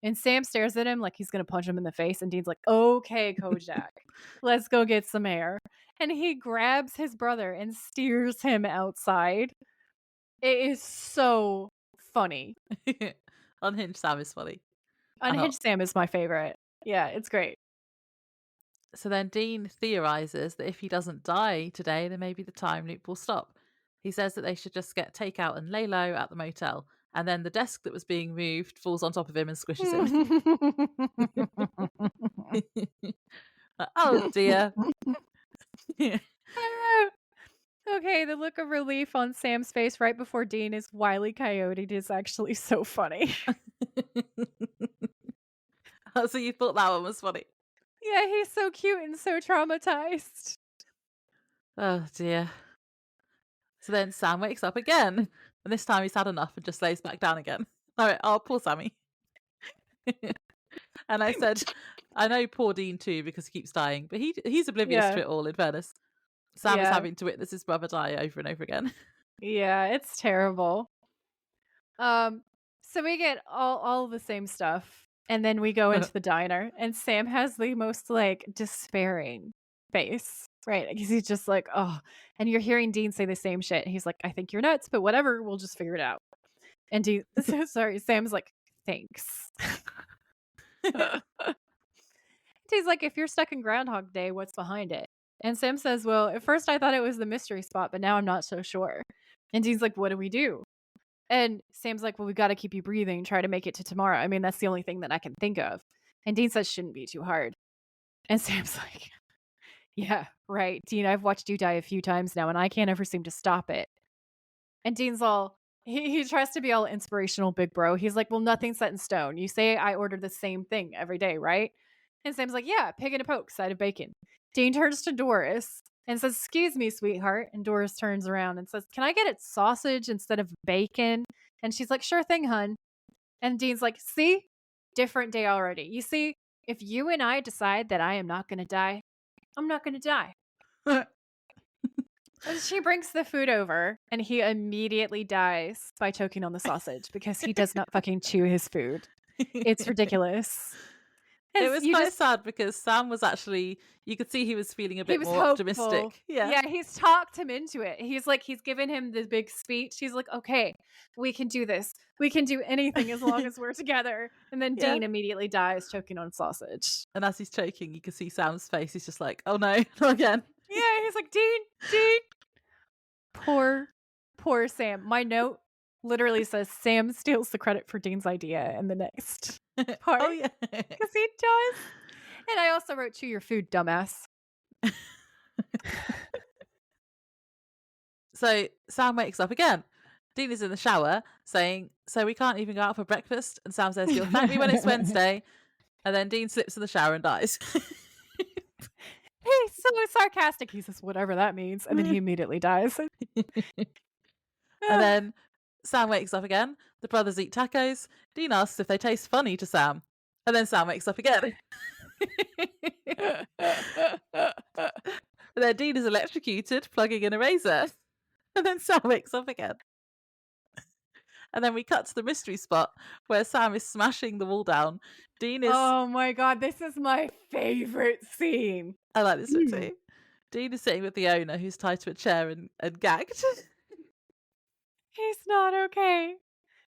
And Sam stares at him like he's going to punch him in the face. And Dean's like, okay, Kojak, let's go get some air. And he grabs his brother and steers him outside. It is so funny. Unhinged Sam is funny. Unhinged Sam is my favorite. Yeah, it's great. So then Dean theorizes that if he doesn't die today, then maybe the time loop will stop. He says that they should just get takeout and lay low at the motel. And then the desk that was being moved falls on top of him and squishes him. Oh dear. Okay, the look of relief on Sam's face right before Dean is Wile E. Coyote is actually so funny. Oh, so you thought that one was funny? Yeah, he's so cute and so traumatized. Oh dear. So then Sam wakes up again, and this time he's had enough and just lays back down again. I went, oh, poor Sammy. And I said, I know poor Dean too because he keeps dying, but he's oblivious to Yeah, it all. In fairness, Sam is yeah, having to witness his brother die over and over again. yeah, it's terrible. Um, so we get all the same stuff, and then we go into the diner, and Sam has the most, like, despairing face, right? Because he's just like, "Oh," and you're hearing Dean say the same shit. He's like, "I think you're nuts, but whatever, we'll just figure it out." And Dean so sorry, Sam's like, "Thanks." He's like, "If you're stuck in Groundhog Day, what's behind it?" And Sam says, "Well, at first I thought it was the mystery spot, but now I'm not so sure." And Dean's like, "What do we do?" And Sam's like, "Well, we gotta keep you breathing, try to make it to tomorrow. I mean, that's the only thing that I can think of." And Dean says, "Shouldn't be too hard." And Sam's like, "Yeah, right. Dean, I've watched you die a few times now, and I can't ever seem to stop it." And Dean's all he tries to be all inspirational big bro. He's like, "Well, nothing's set in stone. You say I order the same thing every day, right?" And Sam's like, "Yeah, pig and a poke, side of bacon." Dean turns to Doris and says, "Excuse me, sweetheart." And Doris turns around and says, "Can I get it sausage instead of bacon?" And she's like, "Sure thing, hun." And Dean's like, "See? Different day already. You see, if you and I decide that I am not going to die, I'm not going to die." And she brings the food over, and he immediately dies by choking on the sausage because he does not fucking chew his food. It's ridiculous. It As was you quite just sad because Sam was actually, you could see he was feeling a He bit was more hopeful. optimistic. Yeah. Yeah, he's talked him into it. He's given him the big speech. He's like, "Okay, we can do this. We can do anything as long as we're together." And then Yeah. Dean immediately dies choking on sausage. And as he's choking, you can see Sam's face. He's just like, oh no, not again. Yeah, he's like, "Dean, Dean." Poor, poor Sam. My note literally says Sam steals the credit for Dean's idea in the next Oh part yeah. because he does. And I also wrote, "Chew your food, dumbass." So Sam wakes up again. Dean is in the shower saying, so we can't even go out for breakfast. And Sam says, you'll thank me when it's Wednesday. And then Dean slips in the shower and dies. He's so sarcastic. He says, "Whatever that means." And then he immediately dies. And then Sam wakes up again. The brothers eat tacos. Dean asks if they taste funny to Sam. And then Sam wakes up again. And then Dean is electrocuted, plugging in a razor. And then Sam wakes up again. And then we cut to the mystery spot where Sam is smashing the wall down. Dean is, Oh my god, this is my favorite scene. I like this bit Mm. too. Dean is sitting with the owner who's tied to a chair and gagged. He's not okay.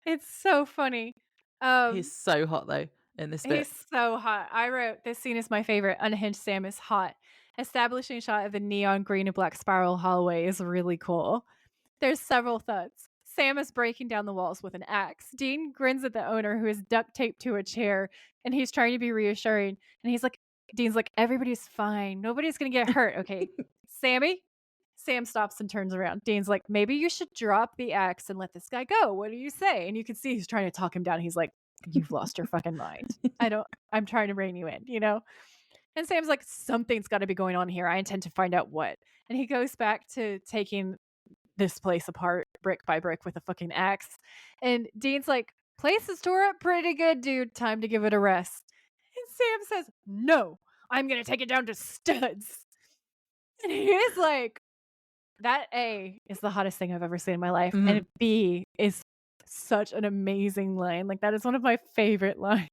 It's so funny. He's Um, so hot though in this bit. he's so hot. I wrote, "This scene is my favorite. Unhinged Sam is hot." Establishing shot of the neon green and black spiral hallway is really cool. There's several thuds. Sam is breaking down the walls with an axe. Dean grins at the owner who is duct taped to a chair, and he's trying to be reassuring. And Dean's like, "Everybody's fine. Nobody's going to get hurt. Okay. Sammy?" Sam stops and turns around. Dean's like, "Maybe you should drop the axe and let this guy go. What do you say?" And you can see he's trying to talk him down. He's like, "You've lost your fucking mind. I'm trying to rein you in, you know?" And Sam's like, "Something's got to be going on here. I intend to find out what." And he goes back to taking this place apart brick by brick with a fucking axe. And Dean's like, "Place is tore up pretty good, dude. Time to give it a rest." And Sam says, "No, I'm going to take it down to studs." And he is like, that A is the hottest thing I've ever seen in my life. Mhm. And B is such an amazing line. Like, that is one of my favorite lines.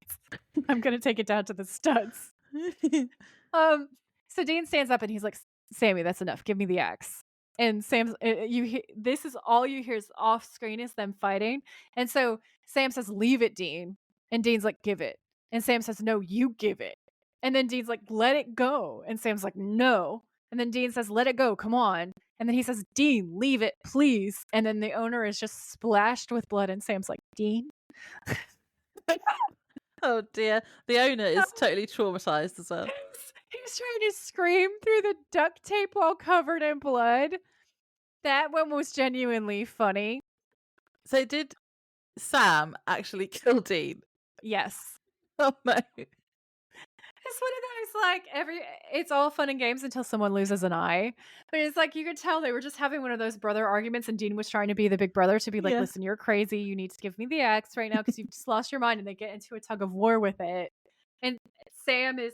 "I'm going to take it down to the studs." Um, so Dean stands up and he's like, "Sammy, that's enough. Give me the axe." And this is all you hear is off screen is them fighting. And so Sam says, "Leave it, Dean." And Dean's like, "Give it." And Sam says, "No, you give it." And then Dean's like, "Let it go." And Sam's like, "No." And then Dean says, "Let it go. Come on." And then he says, "Dean, leave it, please." And then the owner is just splashed with blood. And Sam's like, "Dean?" Oh dear. The owner is totally traumatized as well. He's trying to scream through the duct tape while covered in blood. That one was genuinely funny. So did Sam actually kill Dean? Yes. Oh no. just one of those, like, it's all fun and games until someone loses an eye. But it's like you could tell they were just having one of those brother arguments, and Dean was trying to be the big brother to be like, Yeah. "Listen, you're crazy. You need to give me the X right now because you've just lost your mind." And they get into a tug of war with it. And Sam is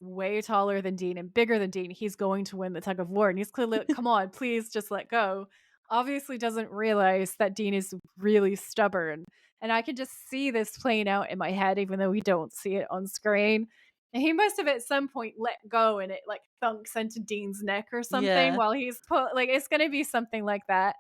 way taller than Dean and bigger than Dean. He's going to win the tug of war. And he's clearly like, come on, please just let go. Obviously doesn't realize that Dean is really stubborn. And I can just see this playing out in my head, even though we don't see it on screen. And he must have at some point let go and it like thunks into Dean's neck or something Yeah. while he's like, it's going to be something like that.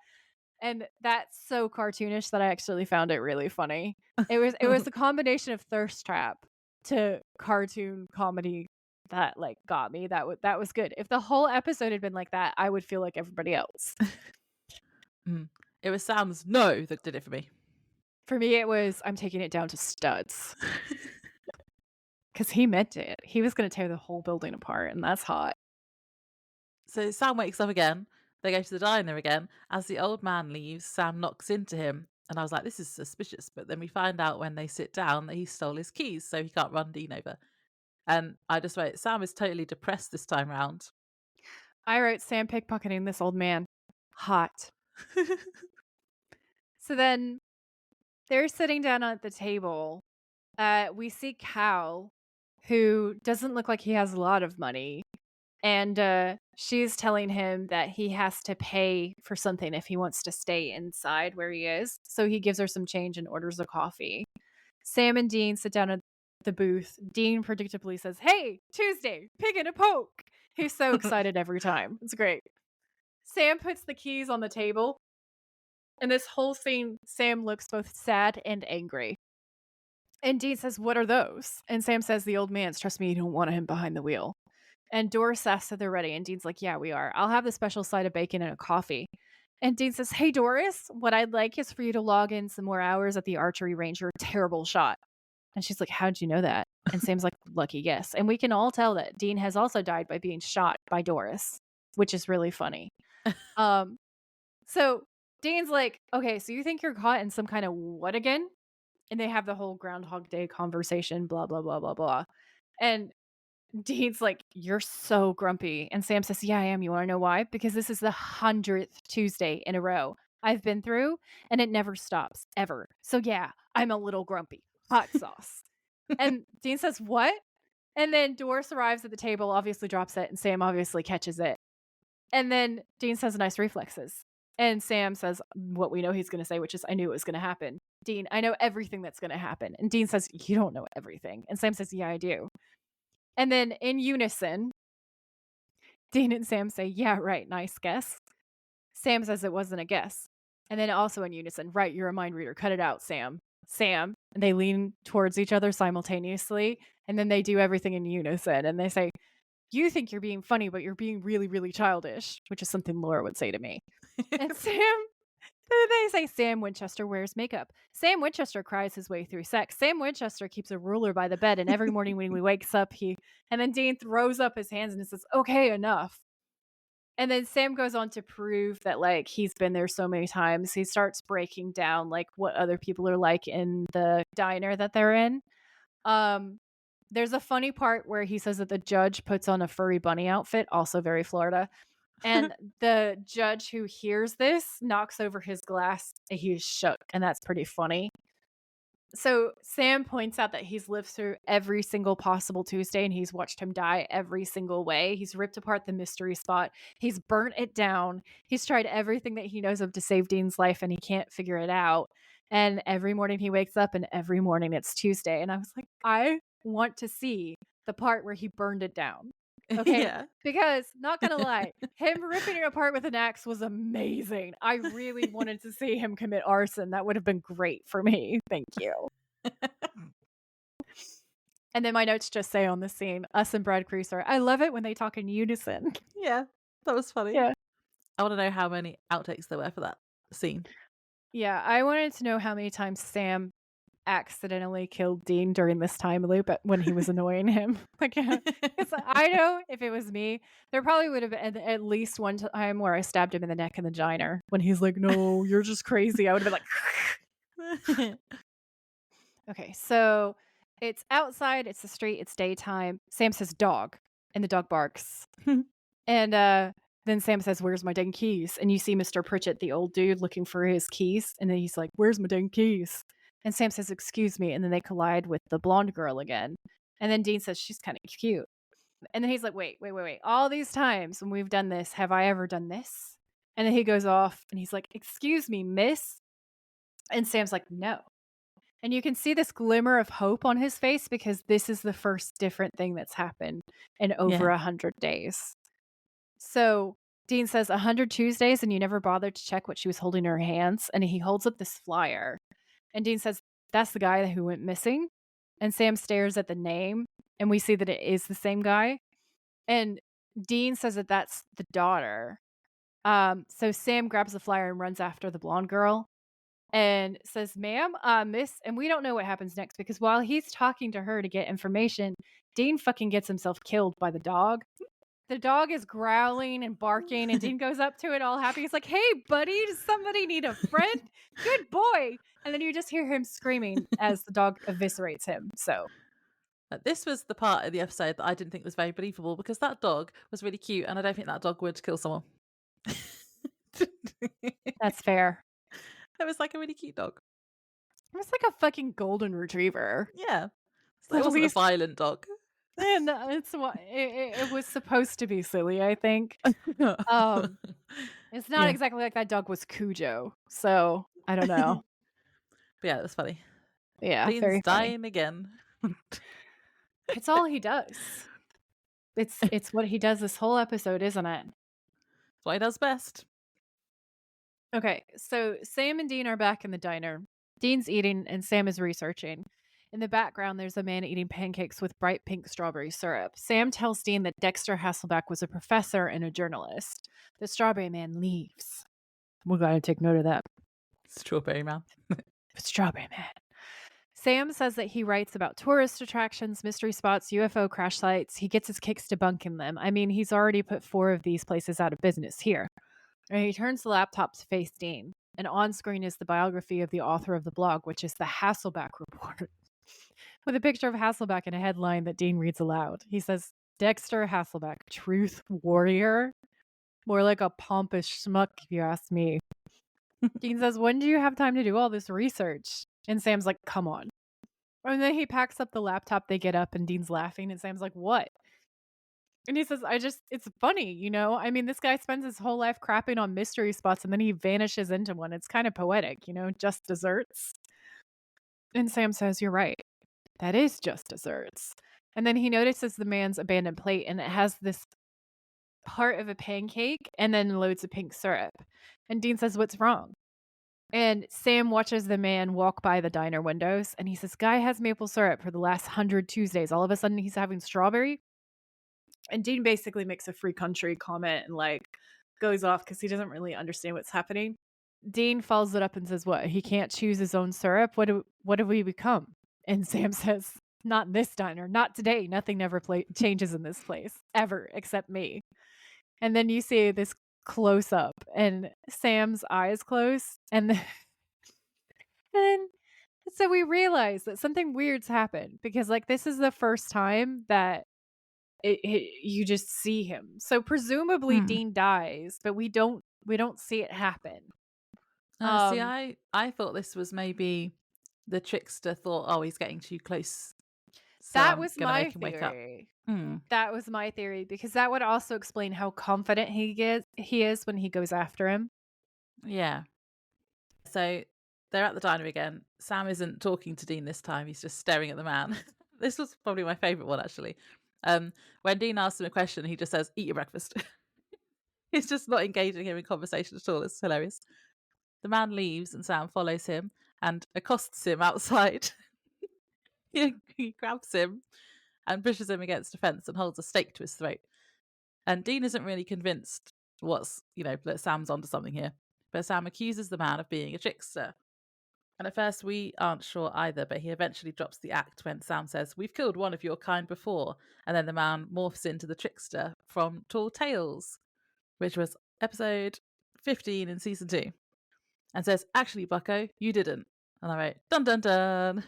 And that's so cartoonish that I actually found it really funny. It was a combination of thirst trap to cartoon comedy that like got me. That was good. If the whole episode had been like that, I would feel like everybody else. Mm. It was Sam's no that did it for me. For me, it was I'm taking it down to studs because he meant it. He was going to tear the whole building apart, and that's hot. So Sam wakes up again. They go to the diner again. As the old man leaves, Sam knocks into him. And I was like, this is suspicious. But then we find out when they sit down that he stole his keys, so he can't run Dean over. And I just wrote, Sam is totally depressed this time round. I wrote Sam pickpocketing this old man. Hot. So then they're sitting down at the table. We see Cal, who doesn't look like he has a lot of money. And she's telling him that he has to pay for something if he wants to stay inside where he is. So he gives her some change and orders a coffee. Sam and Dean sit down at the booth. Dean predictably says, "Hey, Tuesday, pig and a poke." He's so excited every time. It's great. Sam puts the keys on the table. And this whole scene, Sam looks both sad and angry. And Dean says, "What are those?" And Sam says, "The old man's. Trust me, you don't want him behind the wheel." And Doris asks if they're ready. And Dean's like, "Yeah, we are. I'll have the special side of bacon and a coffee." And Dean says, "Hey, Doris, what I'd like is for you to log in some more hours at the archery range. You're a terrible shot." And she's like, "How'd you know that?" And Sam's like, "Lucky guess." And we can all tell that Dean has also died by being shot by Doris, which is really funny. Um, so Dean's like, "Okay, so you think you're caught in some kind of what again?" And they have the whole Groundhog Day conversation, blah, blah, blah, blah, blah. And Dean's like, "You're so grumpy." And Sam says, "Yeah, I am. You want to know why? Because this is the 100th Tuesday in a row I've been through, and it never stops, ever. So yeah, I'm a little grumpy. Hot sauce." And Dean says, "What?" And then Doris arrives at the table, obviously drops it, and Sam obviously catches it. And then Dean says, "Nice reflexes." And Sam says what we know he's going to say, which is, "I knew it was going to happen." Dean, "I know everything that's going to happen." And Dean says, "You don't know everything." And Sam says, "Yeah, I do." And then in unison, Dean and Sam say, "Yeah, right, nice guess." Sam says it wasn't a guess. And then also in unison, "Right, you're a mind reader. Cut it out, Sam." Sam. And they lean towards each other simultaneously. And then they do everything in unison. And they say, "You think you're being funny, but you're being really, really childish," which is something Laura would say to me. And they say Sam Winchester wears makeup. Sam Winchester cries his way through sex. Sam Winchester keeps a ruler by the bed, and every morning when he wakes up, and then Dean throws up his hands and says, "Okay, enough." And then Sam goes on to prove that like he's been there so many times. He starts breaking down like what other people are like in the diner that they're in. Um, there's a funny part where he says that the judge puts on a furry bunny outfit, also very Florida. And the judge who hears this knocks over his glass. He's shook, and that's pretty funny. So Sam points out that he's lived through every single possible Tuesday, and he's watched him die every single way. He's ripped apart the mystery spot. He's burnt it down. He's tried everything that he knows of to save Dean's life, and he can't figure it out. And every morning he wakes up, and every morning it's Tuesday. And I was like, I want to see the part where he burned it down. Okay. Yeah. Because, not gonna lie, him ripping it apart with an axe was amazing. I really wanted to see him commit arson. That would have been great for me. Thank you. And then my notes just say on the scene, us and Brad Cruiser, I love it when they talk in unison. Yeah, that was funny. Yeah. I want to know how many outtakes there were for that scene. Yeah, I wanted to know how many times Sam accidentally killed Dean during this time loop when he was annoying him. Like, I know if it was me, there probably would have been at least one time where I stabbed him in the neck in the diner when he's like, "No, you're just crazy." I would have been like, okay, so It's outside, it's the street, it's daytime. Sam says, "Dog," and the dog barks. And, then Sam says, "Where's my dang keys?" And you see Mr. Pritchett, the old dude, looking for his keys, and then he's like, "Where's my dang keys?" And Sam says, "Excuse me," and then they collide with the blonde girl again. And then Dean says, "She's kinda cute." And then he's like, "Wait, wait, wait, wait. All these times when we've done this, have I ever done this?" And then he goes off and he's like, "Excuse me, miss?" And Sam's like, "No." And you can see this glimmer of hope on his face because this is the first different thing that's happened in over Yeah. 100 days. So Dean says, "100 Tuesdays and you never bothered to check what she was holding in her hands." And he holds up this flyer. And Dean says, "That's the guy who went missing." And Sam stares at the name and we see that it is the same guy. And Dean says that that's the daughter. So Sam grabs the flyer and runs after the blonde girl and says, "Ma'am, miss," and we don't know what happens next because while he's talking to her to get information, Dean fucking gets himself killed by the dog. The dog is growling and barking, and Dean goes up to it all happy. He's like, "Hey, buddy, does somebody need a friend? Good boy." And then you just hear him screaming as the dog eviscerates him. So This was the part of the episode that I didn't think was very believable because that dog was really cute, and I don't think that dog would kill someone. It that's fair. was like a really cute dog. It was like a fucking golden retriever. Yeah. So it At wasn't a least, violent dog. and it's what it was supposed to be silly, I think. Um, it's not Yeah. exactly like that dog was Cujo, so I don't know. But yeah, it was funny. Yeah, Dean's very funny. dying again. That's It's all he does. It's what he does this whole episode, isn't it? what he does best. Okay, so Sam and Dean are back in the diner. Dean's eating and Sam is researching. In the background, there's a man eating pancakes with bright pink strawberry syrup. Sam tells Dean that Dexter Hasselback was a professor and a journalist. The strawberry man leaves. We gotta take note of that. Strawberry man. Strawberry man. Sam says that he writes about tourist attractions, mystery spots, UFO crash sites. He gets his kicks debunking them. I mean, he's already put 4 of these places out of business here. And he turns the laptop to face Dean. And on screen is the biography of the author of the blog, which is the Hasselback Report, with a picture of Hasselback and a headline that Dean reads aloud. He says, "Dexter Hasselback, truth warrior." More like a pompous schmuck, if you ask me. Dean says, "When do you have time to do all this research?" And Sam's like, "Come on." And then he packs up the laptop, they get up, and Dean's laughing, and Sam's like, "What?" And he says, it's funny, you know? I mean, this guy spends his whole life crapping on mystery spots and then he vanishes into one. It's kind of poetic, you know, just desserts. And Sam says, "You're right. That is just desserts." And then he notices the man's abandoned plate and it has this part of a pancake and then loads of pink syrup. And Dean says, "What's wrong?" And Sam watches the man walk by the diner windows and he says, "Guy has maple syrup for the last 100 Tuesdays. All of a sudden he's having strawberry." And Dean basically makes a free country comment and like goes off because he doesn't really understand what's happening. Dean follows it up and says, "What? He can't choose his own syrup? What do we become?" And Sam says, "Not in this diner. Not today. Nothing ever changes in this place ever except me." And then you see this close up and Sam's eyes close and so we realize that something weird's happened because like this is the first time that you just see him. So presumably Hmm. Dean dies, but we don't see it happen. See, Um, I thought this was maybe the trickster thought, oh, he's getting too close, so that I'm was gonna my make him wake up. theory. Hmm. That was my theory because that would also explain how confident he is when he goes after him. Yeah. So they're at the diner again. Sam isn't talking to Dean this time. He's just staring at the man. This was probably my favorite one, actually. When Dean asks him a question, he just says, "Eat your breakfast." He's just not engaging him in conversation at all. It's hilarious. The man leaves and Sam follows him and accosts him outside. He grabs him and pushes him against a fence and holds a stake to his throat. And Dean isn't really convinced that Sam's onto something here. But Sam accuses the man of being a trickster. And at first, we aren't sure either, but he eventually drops the act when Sam says, "We've killed one of your kind before." And then the man morphs into the trickster from Tall Tales, which was episode 15 in season 2, and says, "Actually, Bucko, you didn't." And I wrote, "Dun dun dun."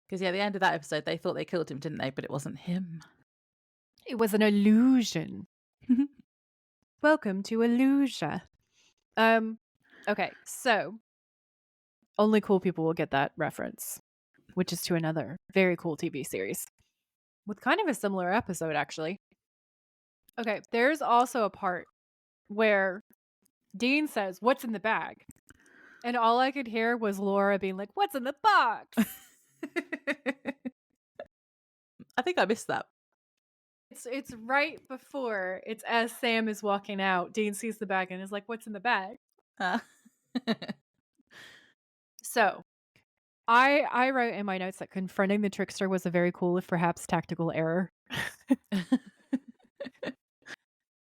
Because, yeah, at the end of that episode, they thought they killed him, didn't they? But it wasn't him. It was an illusion. Welcome to Illusia. Okay, so only cool people will get that reference, which is to another very cool TV series with kind of a similar episode, actually. Okay, there's also a part where Dean says, "What's in the bag?" And all I could hear was Laura being like, "What's in the box?" I think I missed that. It's right before, it's as Sam is walking out, Dean sees the bag and is like, "What's in the bag?" Uh, So, I wrote in my notes that confronting the trickster was a very cool, if perhaps tactical error.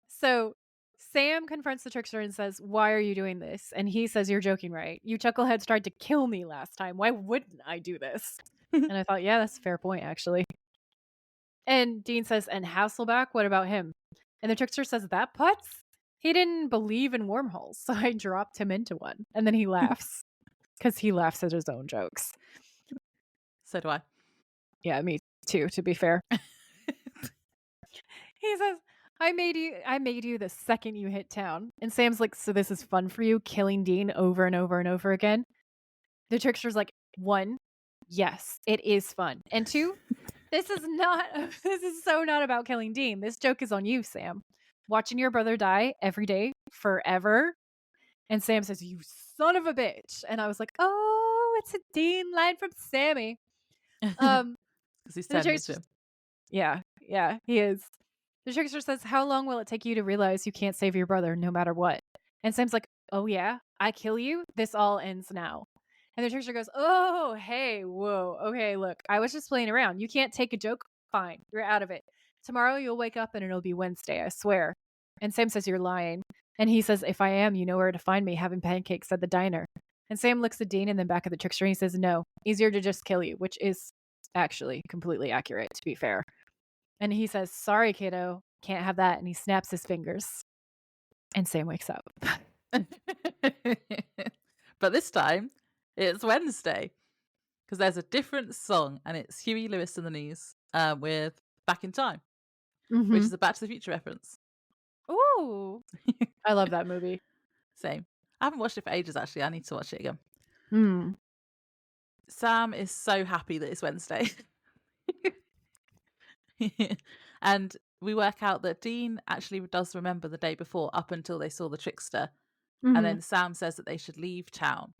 So, Sam confronts the trickster and says, "Why are you doing this?" And he says, "You're joking, right? You chuckleheads tried to kill me last time. Why wouldn't I do this?" And I thought, yeah, that's a fair point, actually. And Dean says, "And Hasselback, what about him?" And the trickster says, "That putz? He didn't believe in wormholes, so I dropped him into one." And then he laughs because he laughs at his own jokes. So do I. Yeah, me too, to be fair. He says, I made you the second you hit town." And Sam's like, "So this is fun for you, killing Dean over and over and over again?" The trickster's like, "1, yes, it is fun. And 2, this is not this is so not about killing Dean. This joke is on you, Sam. Watching your brother die every day forever." And Sam says, "You son of a bitch." And I was like, "Oh, it's a Dean line from Sammy." Um, Because he's the turning into trickster, him. yeah, he is. The trickster says, "How long will it take you to realize you can't save your brother no matter what?" And Sam's like, "Oh yeah, I kill you? This all ends now." And the trickster goes, "Oh, hey, whoa, okay, look, I was just playing around. You can't take a joke? Fine, you're out of it. Tomorrow you'll wake up and it'll be Wednesday, I swear." And Sam says, "You're lying." And he says, "If I am, you know where to find me having pancakes at the diner." And Sam looks at Dean and then back at the trickster and he says, "No, easier to just kill you," which is actually completely accurate, to be fair. And he says, "Sorry, kiddo, can't have that." And he snaps his fingers. And Sam wakes up. But this time, it's Wednesday. Because there's a different song, and it's Huey Lewis and the News with Back in Time, which Mm-hmm. is a Back to the Future reference. Ooh. I love that movie. Same. I haven't watched it for ages, actually. I need to watch it again. Mm. Sam is so happy that it's Wednesday. And we work out that Dean actually does remember the day before up until they saw the trickster. And Mm-hmm. then Sam says that they should leave town.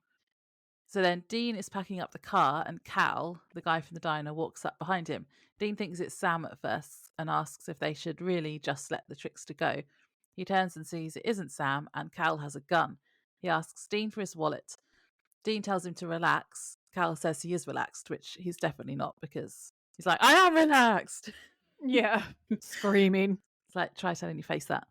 So then Dean is packing up the car and Cal, the guy from the diner, walks up behind him. Dean thinks it's Sam at first and asks if they should really just let the trickster go. He turns and sees it isn't Sam and Cal has a gun. He asks Dean for his wallet. Dean tells him to relax. Cal says he is relaxed, which he's definitely not because he's like, "I am relaxed." Yeah. Screaming. It's like, try telling your face that.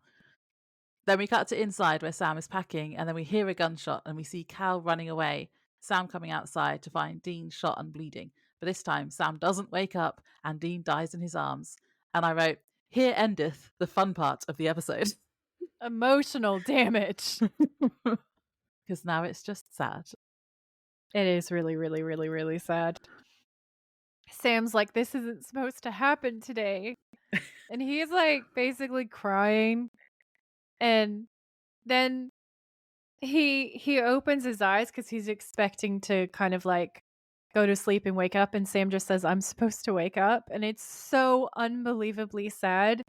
Then we cut to inside where Sam is packing, and then we hear a gunshot and we see Cal running away. Sam coming outside to find Dean shot and bleeding. But this time, Sam doesn't wake up and Dean dies in his arms. And I wrote, "Here endeth the fun part of the episode." Emotional damage. Because now it's just sad. It is really, really, really, really sad. Sam's like, "This isn't supposed to happen today." And he's like basically crying. And then he opens his eyes because he's expecting to kind of like go to sleep and wake up. And Sam just says, "I'm supposed to wake up." And it's so unbelievably sad.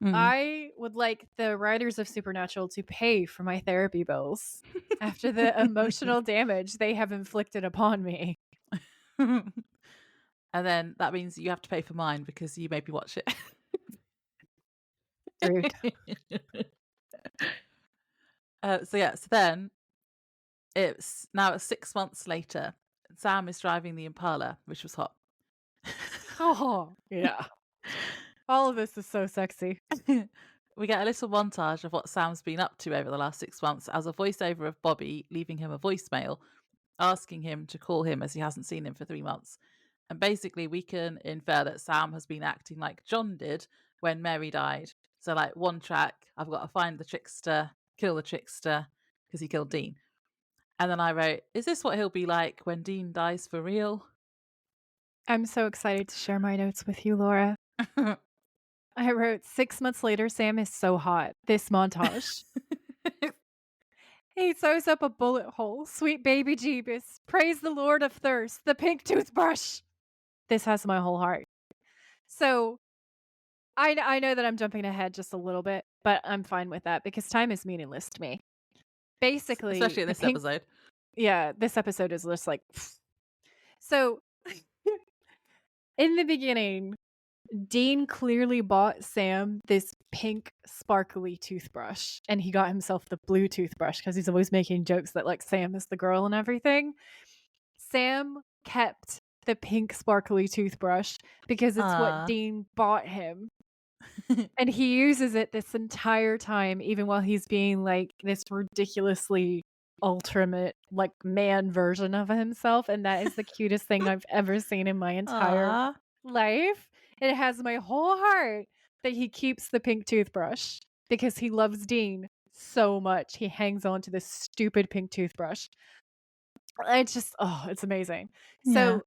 Mm. I would like the writers of Supernatural to pay for my therapy bills after the emotional damage they have inflicted upon me. And then that means you have to pay for mine because you made me watch it. Rude. So then it's 6 months later. Sam is driving the Impala, which was hot. Oh, yeah. All of this is so sexy. We get a little montage of what Sam's been up to over the last 6 months as a voiceover of Bobby leaving him a voicemail asking him to call him as he hasn't seen him for 3 months. And basically, we can infer that Sam has been acting like John did when Mary died. So, like, one track, I've got to find the trickster, kill the trickster, because he killed Dean. And then I wrote, is this what he'll be like when Dean dies for real? I'm so excited to share my notes with you, Laura. I wrote 6 months later, Sam is so hot. This montage. He sews up a bullet hole. Sweet baby Jeebus. Praise the Lord of Thirst. The pink toothbrush. This has my whole heart. So I know that I'm jumping ahead just a little bit, but I'm fine with that because time is meaningless to me. Basically, Especially in the this pink episode. yeah, this episode is just like so in the beginning, Dean clearly bought Sam this pink sparkly toothbrush and he got himself the blue toothbrush because he's always making jokes that like Sam is the girl and everything. Sam kept the pink sparkly toothbrush because it's what Ah. Dean bought him. And he uses it this entire time, even while he's being like this ridiculously ultimate, like man version of himself. And that is the cutest thing I've ever seen in my entire Ah. life. It has my whole heart that he keeps the pink toothbrush because he loves Dean so much. He hangs on to this stupid pink toothbrush. It's just, oh, it's amazing. Yeah. So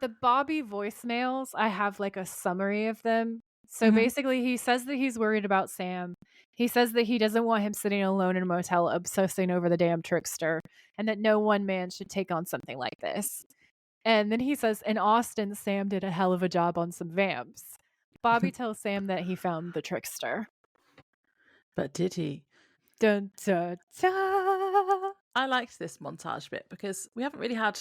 the Bobby voicemails, I have like a summary of them. So Mhm. basically, he says that he's worried about Sam. He says that he doesn't want him sitting alone in a motel obsessing over the damn trickster, and that no one man should take on something like this. And then he says, in Austin, Sam did a hell of a job on some vamps. Bobby tells Sam that he found the trickster. But did he? Dun, dun, dun. I liked this montage bit because we haven't really had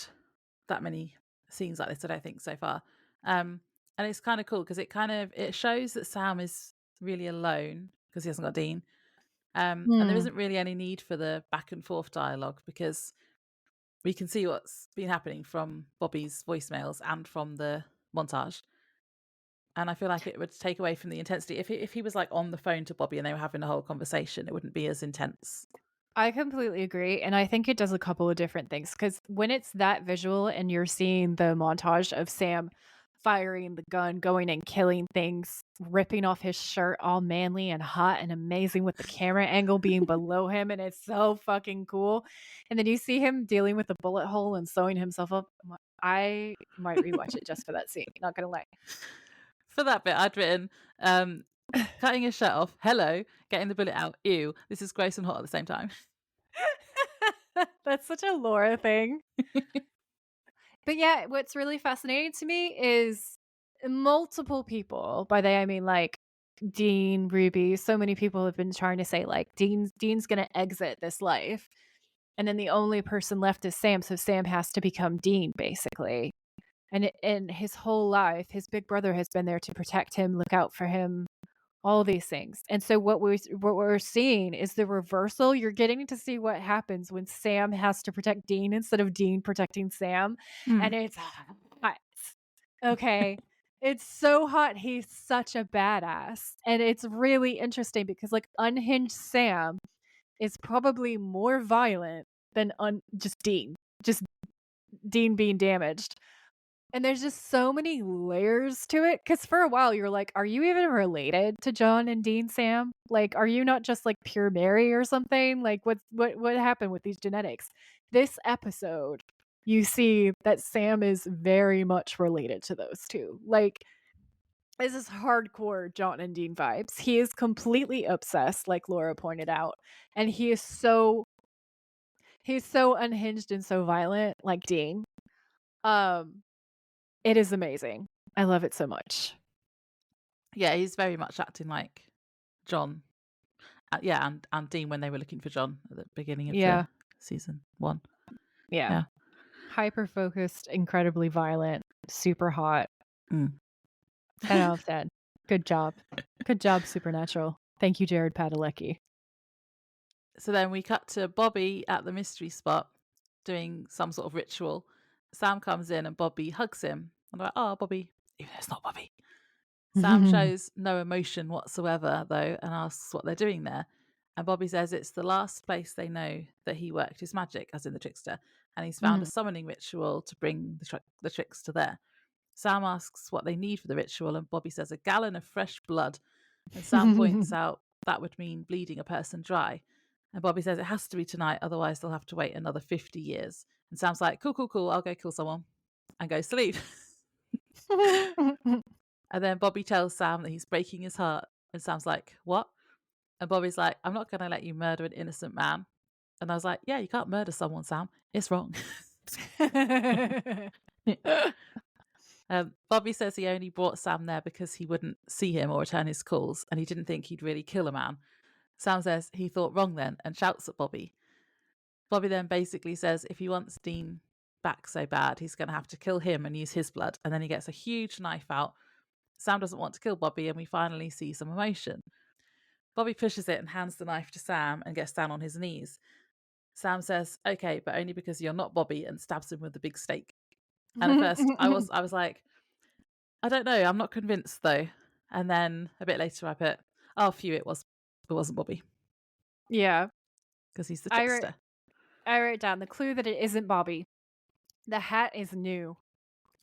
that many scenes like this, I don't think, so far. And it's kind of cool because it shows that Sam is really alone because he hasn't got Dean. And there Hmm. isn't really any need for the back and forth dialogue because we can see what's been happening from Bobby's voicemails and from the montage. And I feel like it would take away from the intensity. If he was like on the phone to Bobby and they were having a whole conversation, it wouldn't be as intense. I completely agree. And I think it does a couple of different things because when it's that visual and you're seeing the montage of Sam firing the gun, going and killing things, ripping off his shirt all manly and hot and amazing with the camera angle being below him. And it's so fucking cool. And then you see him dealing with the bullet hole and sewing himself up. I might rewatch it just for that scene. Not going to lie. For that bit, I'd written cutting his shirt off, hello, getting the bullet out, ew, this is gross and hot at the same time. That's such a Laura thing. But yeah, what's really fascinating to me is multiple people, by they I mean like Dean, Ruby, so many people have been trying to say like Dean's gonna exit this life. And then the only person left is Sam, so Sam has to become Dean, basically. And his whole life, his big brother has been there to protect him, look out for him, all these things. And so what we're seeing is the reversal. You're getting to see what happens when Sam has to protect Dean instead of Dean protecting Sam. Mm. And it's hot. Okay. It's so hot. He's such a badass. And it's really interesting because like unhinged Sam is probably more violent than just Dean. Just Dean being damaged. And there's just so many layers to it. Because for a while, you're like, are you even related to John and Dean Sam? Like, are you not just like pure Mary or something? Like, what happened with these genetics? This episode, you see that Sam is very much related to those two. Like, this is hardcore John and Dean vibes. He is completely obsessed, like Laura pointed out, and he's so unhinged and so violent, like Dean. Um, it is amazing. I love it so much. Yeah, he's very much acting like John. Yeah, and Dean when they were looking for John at the beginning of the Yeah. season 1. Yeah. Yeah. Hyper focused, incredibly violent, super hot. Mm. 10 out of 10. Good job. Good job, Supernatural. Thank you, Jared Padalecki. So then we cut to Bobby at the mystery spot doing some sort of ritual. Sam comes in and Bobby hugs him. I'm like, oh, Bobby, even though it's not Bobby. Sam shows no emotion whatsoever, though, and asks what they're doing there. And Bobby says it's the last place they know that he worked his magic, as in the trickster, and he's found a summoning ritual to bring the trickster there. Sam asks what they need for the ritual, and Bobby says a gallon of fresh blood. And Sam points out that would mean bleeding a person dry. And Bobby says it has to be tonight, otherwise they'll have to wait another 50 years. And Sam's like, cool, cool, cool, I'll go kill someone, and goes to leave. And then Bobby tells Sam that he's breaking his heart. And Sam's like, what? And Bobby's like, I'm not going to let you murder an innocent man. And I was like, yeah, you can't murder someone, Sam. It's wrong. Bobby says he only brought Sam there because he wouldn't see him or return his calls, and he didn't think he'd really kill a man. Sam says he thought wrong then and shouts at Bobby. Bobby then basically says if he wants Dean back so bad, he's going to have to kill him and use his blood. And then he gets a huge knife out. Sam doesn't want to kill Bobby, and we finally see some emotion. Bobby pushes it and hands the knife to Sam and gets down on his knees. Sam says, okay, but only because you're not Bobby, and stabs him with the big stake. And at first I was like, I don't know, I'm not convinced though. And then a bit later I put, oh, phew, it wasn't Bobby. Yeah. Because he's the trickster. I wrote down the clue that it isn't Bobby. The hat is new.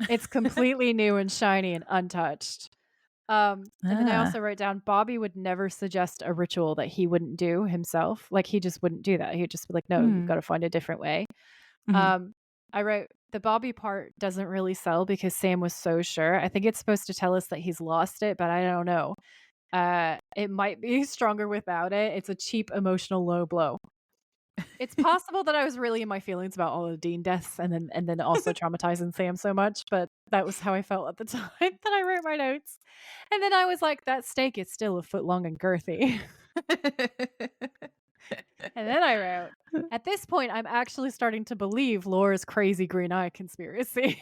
It's completely new and shiny and untouched. And then I also wrote down Bobby would never suggest a ritual that he wouldn't do himself. Like, he just wouldn't do that. He'd just be like, no, you've got to find a different way. I wrote the Bobby part doesn't really sell because Sam was so sure. I think it's supposed to tell us that he's lost it, but I don't know. It might be stronger without it. It's a cheap emotional low blow. It's possible that I was really in my feelings about all the Dean deaths and then also traumatizing Sam so much, but that was how I felt at the time that I wrote my notes. And then I was like, that steak is still a foot long and girthy. And then I wrote, at this point, I'm actually starting to believe Laura's crazy green eye conspiracy.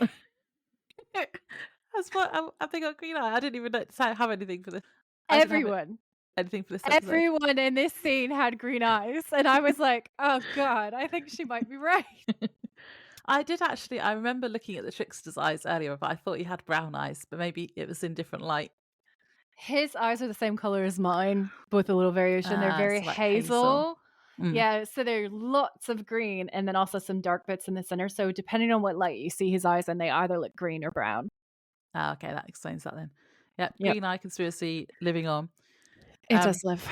That's what I think on green eye. I didn't even have anything for this. Everyone. Anything for this episode. Everyone in this scene had green eyes. And I was like, oh God, I think she might be right. I remember looking at the Trickster's eyes earlier, but I thought he had brown eyes, but maybe it was in different light. His eyes are the same color as mine, with a little variation. They're very like hazel. Yeah, so there are lots of green and then also some dark bits in the center. So depending on what light you see his eyes in, they either look green or brown. Okay, that explains that then. Yep. Green eye conspiracy living on. It does live.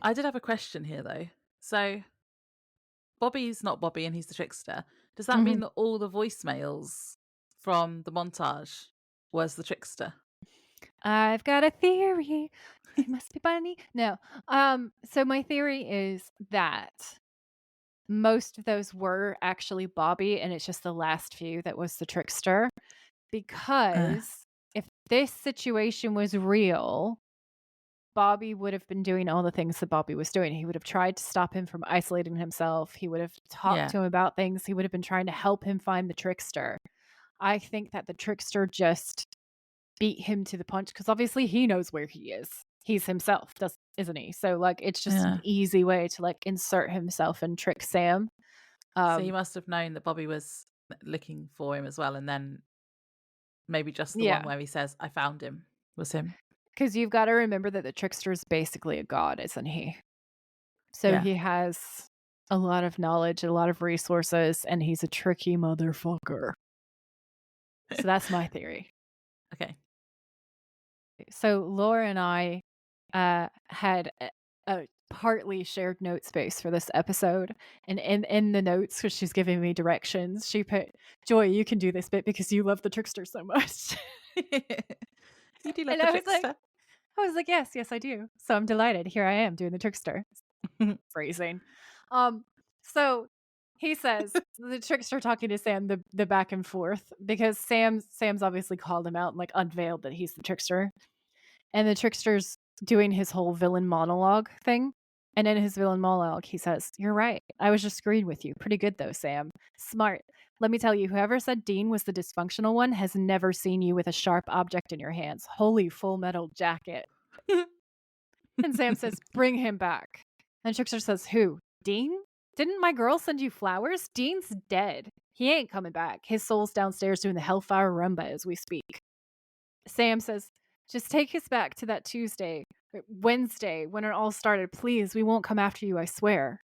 I did have a question here though. So Bobby's not Bobby and he's the trickster. Does that mean that all the voicemails from the montage was the trickster? I've got a theory. It must be bunny. No. So my theory is that most of those were actually Bobby, and it's just the last few that was the trickster. Because if this situation was real, Bobby would have been doing all the things that Bobby was doing. He would have tried to stop him from isolating himself. He would have talked to him about things. He would have been trying to help him find the trickster. I think that the trickster just beat him to the punch because obviously he knows where he is. He's himself, isn't he? So like, it's just an easy way to like insert himself and trick Sam. So he must have known that Bobby was looking for him as well, and then maybe just the one where he says, I found him, was him. Because you've got to remember that the trickster is basically a god, isn't he? So he has a lot of knowledge, a lot of resources, and he's a tricky motherfucker. So that's my theory. Okay. So Laura and I had a partly shared note space for this episode, and in the notes, because she's giving me directions, she put, Joy, you can do this bit because you love the trickster so much. You do love the trickster. I was like, yes, I do. So I'm delighted. Here I am doing the trickster. Phrasing. So he says, the trickster talking to Sam, the back and forth, because Sam's obviously called him out and like unveiled that he's the trickster. And the trickster's doing his whole villain monologue thing. And in his villain monologue, he says, you're right. I was just agreeing with you. Pretty good though, Sam. Smart. Let me tell you, whoever said Dean was the dysfunctional one has never seen you with a sharp object in your hands. Holy Full Metal Jacket. And Sam says, bring him back. And Trickster says, who? Dean? Didn't my girl send you flowers? Dean's dead. He ain't coming back. His soul's downstairs doing the Hellfire Rumba as we speak. Sam says, just take us back to that Wednesday, when it all started. Please, we won't come after you, I swear.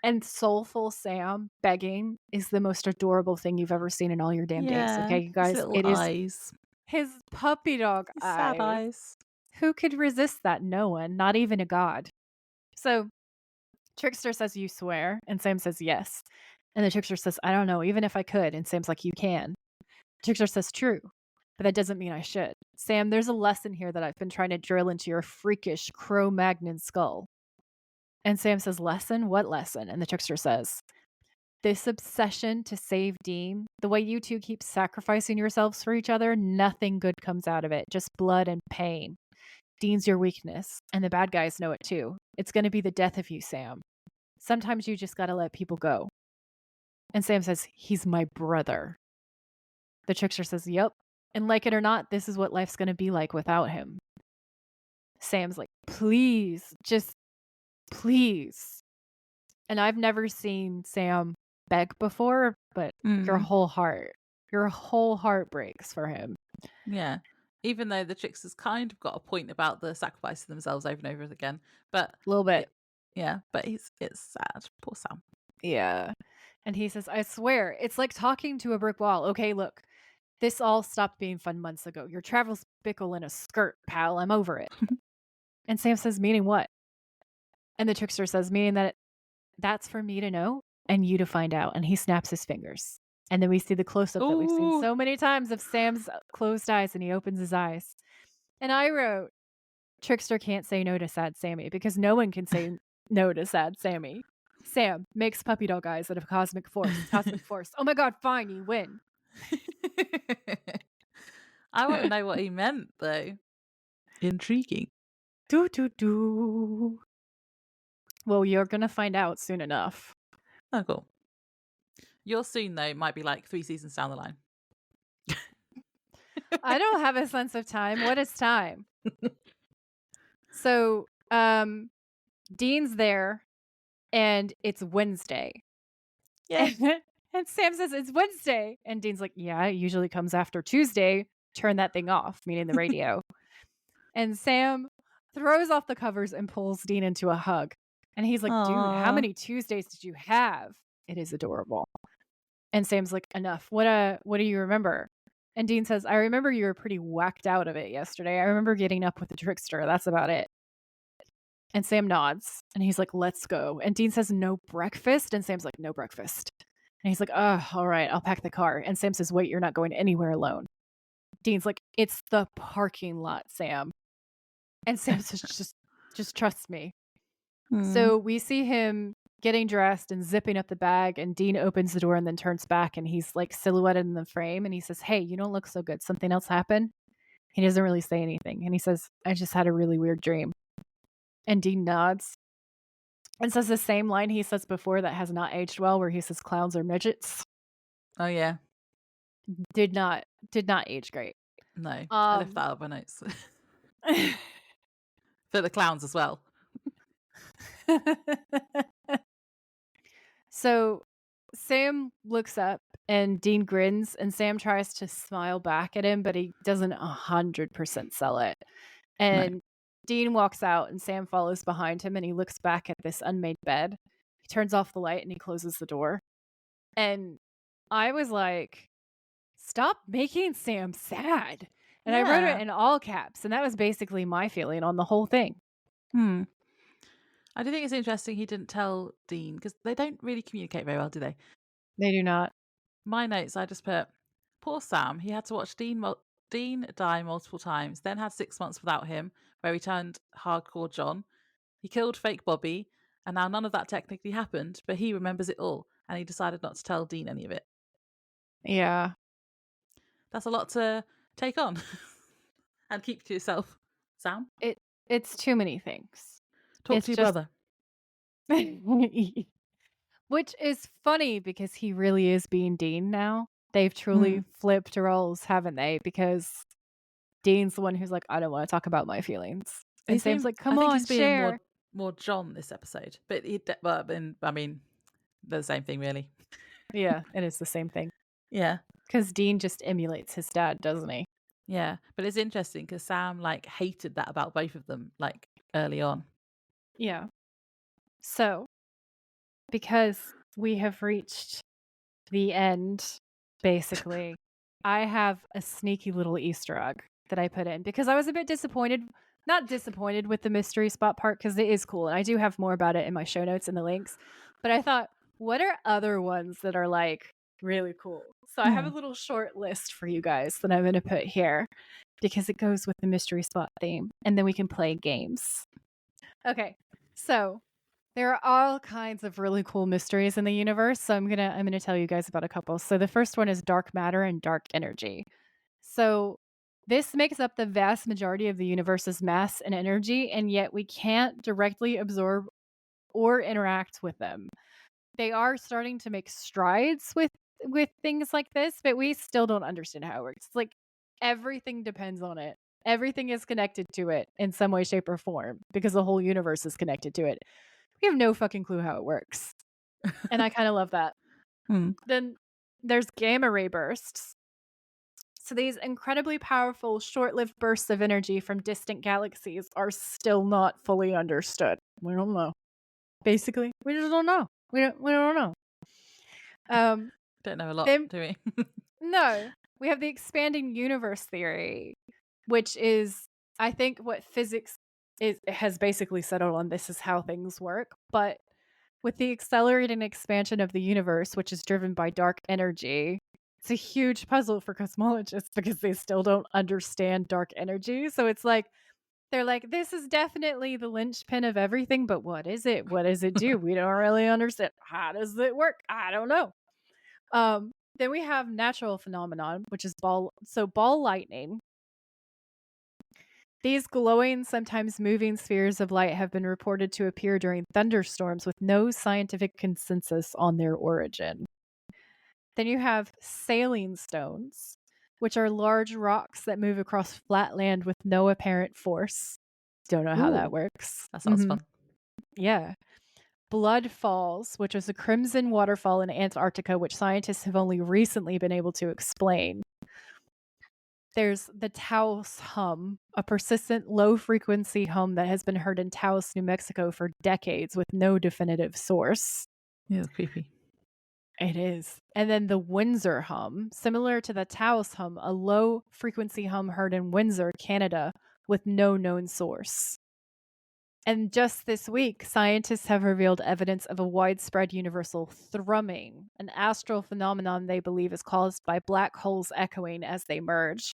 And soulful Sam begging is the most adorable thing you've ever seen in all your damn days. Okay, you guys? It is his puppy dog eyes. Sad eyes. Who could resist that? No one, not even a god. So Trickster says, you swear? And Sam says, yes. And the Trickster says, I don't know, even if I could. And Sam's like, you can. Trickster says, true. but that doesn't mean I should. Sam, there's a lesson here that I've been trying to drill into your freakish Cro-Magnon skull. And Sam says, lesson? What lesson? And the trickster says, this obsession to save Dean, the way you two keep sacrificing yourselves for each other, nothing good comes out of it. Just blood and pain. Dean's your weakness, and the bad guys know it too. It's going to be the death of you, Sam. Sometimes you just got to let people go. And Sam says, he's my brother. The trickster says, yep. And like it or not, this is what life's going to be like without him. Sam's like, please, just please. And I've never seen Sam beg before, but your whole heart breaks for him. Yeah. Even though the trickster's kind of got a point about the sacrificing themselves over and over again. But A little bit. But it's sad. Poor Sam. Yeah. And he says, I swear, it's like talking to a brick wall. Okay, look, this all stopped being fun months ago. Your travel's bickle in a skirt, pal. I'm over it. And Sam says, meaning what? And the trickster says, meaning that that's for me to know and you to find out. And he snaps his fingers. And then we see the close-up that we've seen so many times of Sam's closed eyes, and he opens his eyes. And I wrote, Trickster can't say no to sad Sammy, because no one can say no to sad Sammy. Sam makes puppy dog eyes out of cosmic force. Cosmic force. Oh my god, fine, you win. I want to know what he meant, though. Intriguing. Do. Well, you're going to find out soon enough. Oh, cool. Your soon, though, might be like 3 seasons down the line. I don't have a sense of time. What is time? So, Dean's there, and it's Wednesday. Yeah. And Sam says, it's Wednesday. And Dean's like, yeah, it usually comes after Tuesday. Turn that thing off, meaning the radio. And Sam throws off the covers and pulls Dean into a hug. And he's like, dude, how many Tuesdays did you have? It is adorable. And Sam's like, enough. What do you remember? And Dean says, I remember you were pretty whacked out of it yesterday. I remember getting up with the trickster. That's about it. And Sam nods. And he's like, let's go. And Dean says, no breakfast? And Sam's like, no breakfast. And he's like, oh, all right, I'll pack the car. And Sam says, wait, you're not going anywhere alone. Dean's like, it's the parking lot, Sam. And Sam says, just trust me. So we see him getting dressed and zipping up the bag, and Dean opens the door and then turns back, and he's like silhouetted in the frame, and he says, hey, you don't look so good. Something else happened? He doesn't really say anything. And he says, I just had a really weird dream. And Dean nods and says the same line he says before that has not aged well, where he says clowns are midgets. Oh, yeah. Did not age great. No, I left that out of my notes. For the clowns as well. So Sam looks up and Dean grins, and Sam tries to smile back at him, but he doesn't 100% sell it. And Dean walks out and Sam follows behind him, and he looks back at this unmade bed. He turns off the light and he closes the door. And I was like, stop making Sam sad. And I wrote it in all caps, and that was basically my feeling on the whole thing. I do think it's interesting he didn't tell Dean, because they don't really communicate very well, do they? They do not. My notes, I just put, poor Sam, he had to watch Dean die multiple times, then had 6 months without him, where he turned hardcore John. He killed fake Bobby, and now none of that technically happened, but he remembers it all, and he decided not to tell Dean any of it. Yeah. That's a lot to take on and keep to yourself, Sam. It's too many things. Talk to your brother. Which is funny because he really is being Dean now. They've truly flipped roles, haven't they? Because Dean's the one who's like, I don't want to talk about my feelings. And Sam's like, come on, he's share. being more John this episode. But I mean, they're the same thing, really. Yeah, it is the same thing. Yeah. Because Dean just emulates his dad, doesn't he? Yeah. But it's interesting because Sam hated that about both of them early on. Yeah. So, because we have reached the end, basically, I have a sneaky little Easter egg that I put in because I was a bit disappointed. Not disappointed with the mystery spot part because it is cool. And I do have more about it in my show notes and the links. But I thought, what are other ones that are Really cool. So I have a little short list for you guys that I'm going to put here because it goes with the mystery spot theme, and then we can play games. Okay. So there are all kinds of really cool mysteries in the universe. So I'm gonna tell you guys about a couple. So the first one is dark matter and dark energy. So this makes up the vast majority of the universe's mass and energy, and yet we can't directly absorb or interact with them. They are starting to make strides with things like this, but we still don't understand how it works. It's like everything depends on it. Everything is connected to it in some way, shape, or form because the whole universe is connected to it. We have no fucking clue how it works. And I kind of love that. Hmm. Then there's gamma ray bursts. So these incredibly powerful, short-lived bursts of energy from distant galaxies are still not fully understood. We don't know. Basically, we just don't know. We don't know. Um, Don't know a lot, then do we? no, we have the expanding universe theory, which is, I think, what physics has basically settled on. This is how things work, but with the accelerating expansion of the universe, which is driven by dark energy, it's a huge puzzle for cosmologists because they still don't understand dark energy. So it's like, they're like, this is definitely the linchpin of everything, but what is it? What does it do? We don't really understand. How does it work? I don't know. Then we have natural phenomenon, which is ball lightning. These glowing, sometimes moving spheres of light have been reported to appear during thunderstorms with no scientific consensus on their origin. Then you have sailing stones, which are large rocks that move across flat land with no apparent force. Don't know how that Ooh, works. that sounds fun. Yeah. Blood falls, which is a crimson waterfall in Antarctica, which scientists have only recently been able to explain. There's the Taos Hum, a persistent low frequency hum that has been heard in Taos, New Mexico for decades with no definitive source. Yeah, creepy. It is. And then the Windsor hum, similar to the Taos hum, a low frequency hum heard in Windsor, Canada, with no known source. And just this week, scientists have revealed evidence of a widespread universal thrumming, an astral phenomenon they believe is caused by black holes echoing as they merge.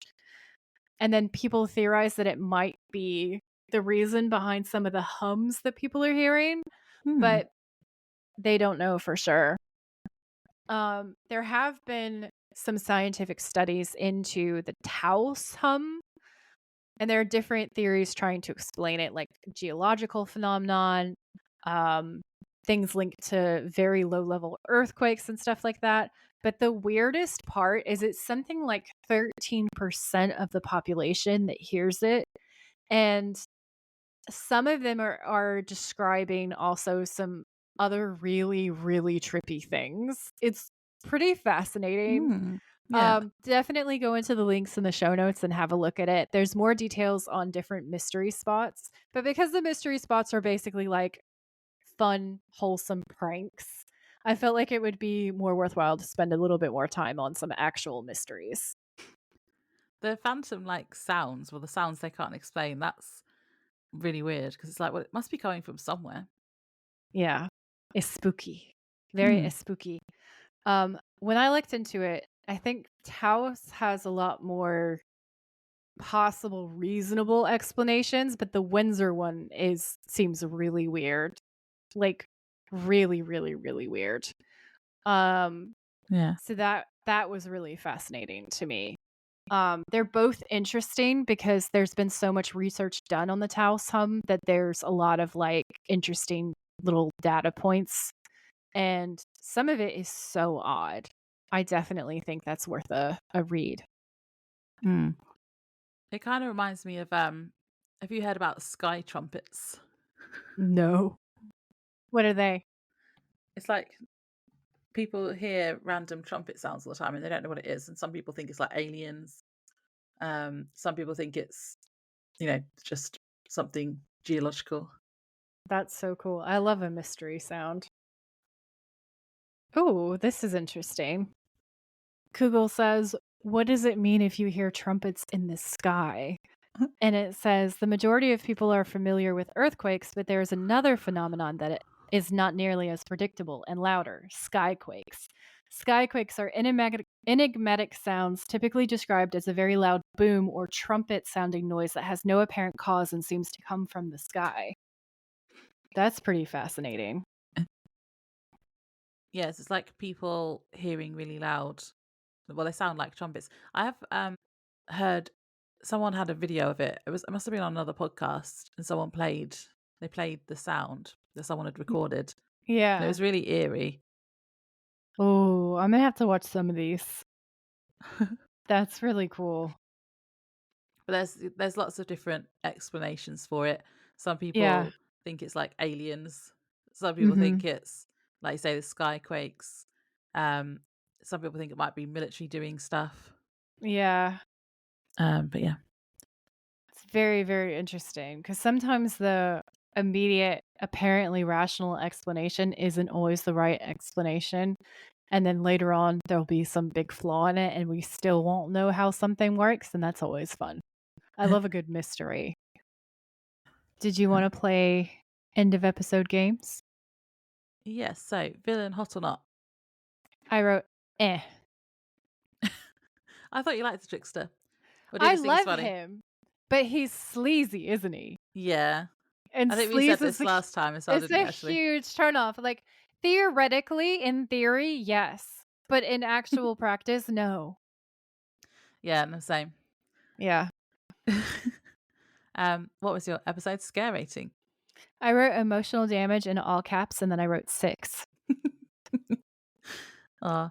And then people theorize that it might be the reason behind some of the hums that people are hearing, Hmm. but they don't know for sure. There have been some scientific studies into the Taos hum, and there are different theories trying to explain it, like geological phenomenon, um, things linked to very low level earthquakes and stuff like that. But the weirdest part is it's something like 13% of the population that hears it. And some of them are describing also some other really, really trippy things. It's pretty fascinating. Hmm. Yeah. Definitely go into the links in the show notes and have a look at it. There's more details on different mystery spots, but because the mystery spots are basically like fun, wholesome pranks, I felt like it would be more worthwhile to spend a little bit more time on some actual mysteries. The phantom like sounds, well, the sounds they can't explain, that's really weird because it's like, well, it must be coming from somewhere. Yeah, it's spooky, very Hmm. spooky. When I looked into it, I think Taos has a lot more possible reasonable explanations, but the Windsor one is seems really weird. Like really, really, really weird. Um, Yeah. so that was really fascinating to me. They're both interesting because there's been so much research done on the Taos hum that there's a lot of like interesting little data points, and some of it is so odd. I definitely think that's worth a read. Hmm. It kind of reminds me of have you heard about sky trumpets? No. What are they? It's like people hear random trumpet sounds all the time and they don't know what it is. And some people think it's like aliens. Some people think it's, just something geological. That's so cool. I love a mystery sound. Oh, this is interesting. Google says, "What does it mean if you hear trumpets in the sky?" And it says, "The majority of people are familiar with earthquakes, but there is another phenomenon that it is not nearly as predictable and louder, skyquakes. Skyquakes are enigmatic sounds typically described as a very loud boom or trumpet sounding noise that has no apparent cause and seems to come from the sky. That's pretty fascinating. Yes, it's like people hearing really loud. Well, they sound like trumpets. I have heard someone had a video of it. It must have been on another podcast, and they played the sound that someone had recorded, and it Yeah. was really eerie. Oh, I'm gonna have to watch some of these. That's really cool. But there's lots of different explanations for it. Some Yeah. people think it's like aliens. Some people Mhm. think it's like you say the skyquakes. Um, some people think it might be military doing stuff. Yeah. But yeah, It's very, very interesting because sometimes the immediate, apparently rational explanation isn't always the right explanation. And then later on, there'll be some big flaw in it, and we still won't know how something works. And that's always fun. I love a good mystery. Did you want to play end of episode games? yes. So villain hot or not? I wrote, eh. I thought you liked the trickster. Or did you I just think it's love funny? him, but he's sleazy, isn't he? Yeah. And I think we said sleaze is this last time as well, it's didn't we, a actually? huge turnoff. Like, theoretically, in theory, yes, but in actual practice, no. Yeah, no, same. Yeah. What was your episode scare rating? I wrote emotional damage in all caps, and then I wrote 6. Oh,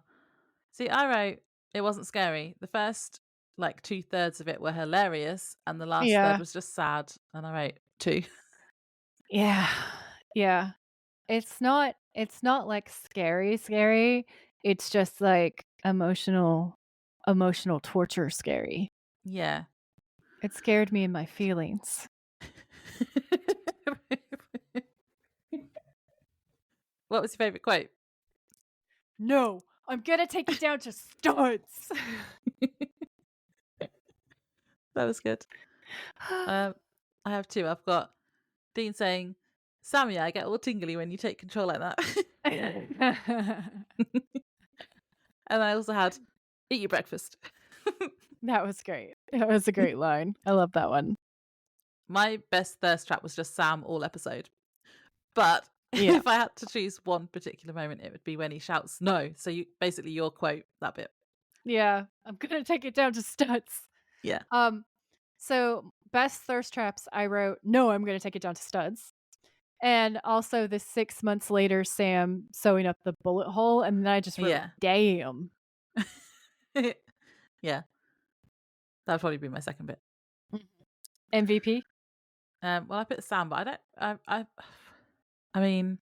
see, I wrote it wasn't scary. The first like 2/3 of it were hilarious, and the last third Yeah. was just sad. And I wrote 2. Yeah. Yeah. It's not, like, scary, scary. It's just, like, emotional torture scary. Yeah. It scared me in my feelings. What was your favorite quote? "No, I'm gonna take it down to studs." That was good. Um, I have 2. I've got Dean saying, "Sammy, I get all tingly when you take control like that." And I also had, "Eat your breakfast." That was great. That was a great line. I love that one. My best thirst trap was just Sam all episode. But Yeah. if I had to choose one particular moment, it would be when he shouts no. So you basically your quote, that bit. Yeah. I'm gonna take it down to studs. Yeah. Um, so best thirst traps, I wrote, "No, I'm gonna take it down to studs." And also the 6 months later, Sam sewing up the bullet hole, and then I just wrote, Yeah. "Damn." Yeah. That would probably be my second bit. Mhm. MVP? Well, I put Sam, but I don't. I mean,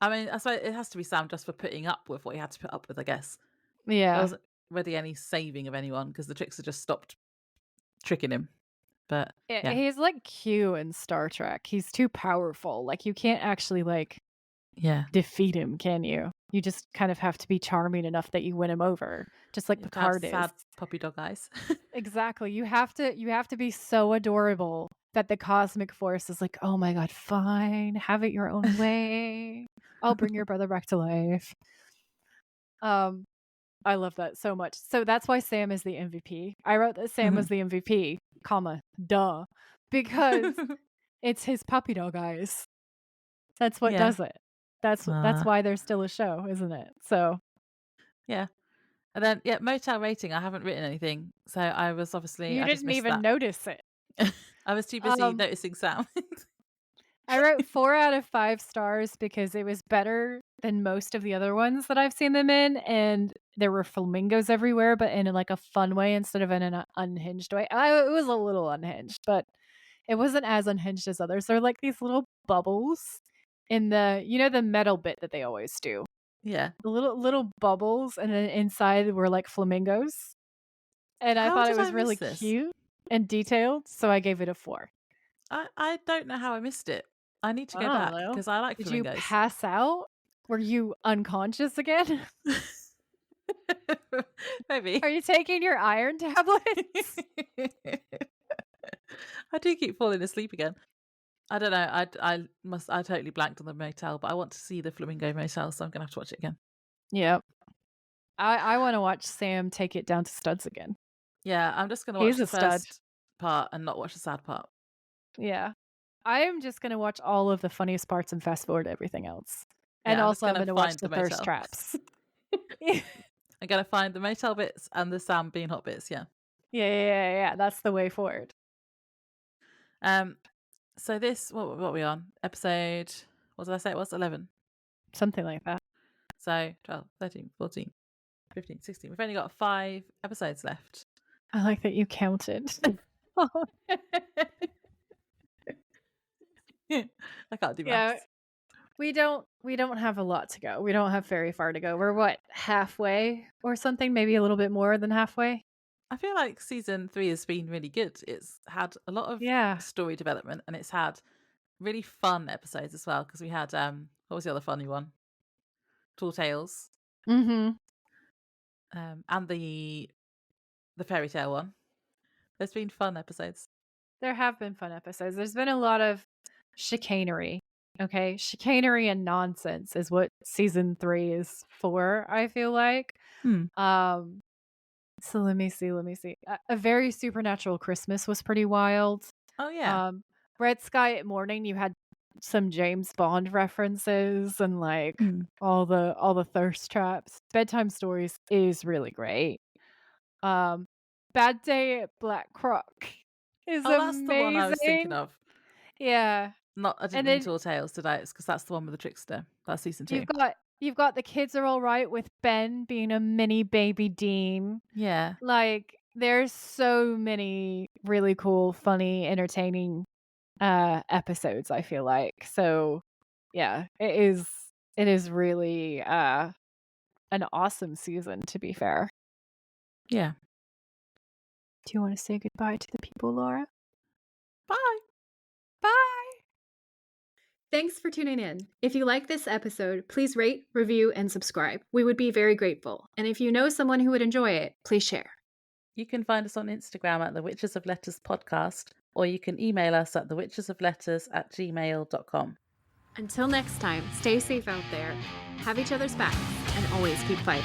I suppose it has to be Sam just for putting up with what he had to put up with. I guess there Yeah. wasn't really any saving of anyone because the trickster just stopped tricking him. But yeah, He's like Q in Star Trek. He's too powerful. Like, you can't actually, like, yeah, defeat him, can you? You just kind of have to be charming enough that you win him over, just like you have to have Picard is. sad puppy dog eyes. Exactly. You have to be so adorable that the cosmic force is like, "Oh my god, fine. Have it your own way. I'll bring your brother back to life." Um, I love that so much. So that's why Sam is the MVP. I wrote that Sam was the MVP, comma, duh, because it's his puppy dog eyes. That's what Yeah. does it. That's Uh, why there's still a show, isn't it? So, yeah. And then, yeah, motel rating, I haven't written anything. So you I just didn't missed even that. notice it. I was too busy Um noticing sound. I wrote 4 out of 5 stars because it was better than most of the other ones that I've seen them in, and there were flamingos everywhere, but in, like, a fun way instead of in an unhinged way. It was a little unhinged, but it wasn't as unhinged as others. They're like these little bubbles in the metal bit that they always do. Yeah. The little bubbles, and then inside were, like, flamingos, and I How thought it did I was miss really this? cute and detailed, so I gave it a 4. I don't know how I missed it. I need to I go don't back know. because I like Did you flamingos. pass out? Were you unconscious again? Are Maybe. you taking your iron tablets? I do keep falling asleep again. I don't know. I totally blanked on the motel, but I want to see the flamingo motel, so I'm gonna have to watch it again. Yep. I wanna watch Sam take it down to studs again. Yeah, I'm just gonna watch He's the a stud. first part and not watch the sad part. Yeah. I am just gonna watch all of the funniest parts and fast forward everything else. And Yeah, I'm just also I'm gonna gonna watch find the the thirst motel. traps. Yeah. I'm gonna find the motel bits and the Sam being hot bits, yeah. Yeah, that's the way forward. Um, so this what are we on? Episode what did I say it was? 11. Something like that. So 12, 13, 14, 15, 16. We've only got 5 episodes left. I like that you counted. I can't do Yeah, maths. we don't have a lot to go. We don't have very far to go. We're what, halfway or something? Maybe a little bit more than halfway? I feel like season 3 has been really good. It's had a lot of Yeah. story development and it's had really fun episodes as well because we had what was the other funny one? Tall Tales, Mhm. and the fairy tale one. There's been fun episodes. There have been fun episodes. There's been a lot of chicanery. Okay? Chicanery and nonsense is what season 3 is for, I feel like. Hmm. Um, so let me see. A Very Supernatural Christmas was pretty wild. Oh yeah. Um, Red Sky at Morning, you had some James Bond references and like Hmm. all the thirst traps. Bedtime Stories is really great. Um, Bad Day at Black Croc is Oh, that's the one I was thinking amazing. of. Yeah. Not I didn't And mean then Tall Tales, did I? It's because that's the one with the trickster. That's season 2. you've got The Kids Are All Right with Ben being a mini baby Dean. Yeah. Like, there's so many really cool, funny, entertaining, episodes, I feel like. So, yeah, it is really, an awesome season, to be fair. Yeah. Do you wanna say goodbye to the people, Laura? Bye. Bye! Thanks for tuning in. If you like this episode, please rate, review, and subscribe. We would be very grateful. And if you know someone who would enjoy it, please share. You can find us on Instagram at the Witches of Letters podcast, or you can email us at thewitchesofletters@gmail.com. Until next time, stay safe out there, have each other's backs, and always keep fighting.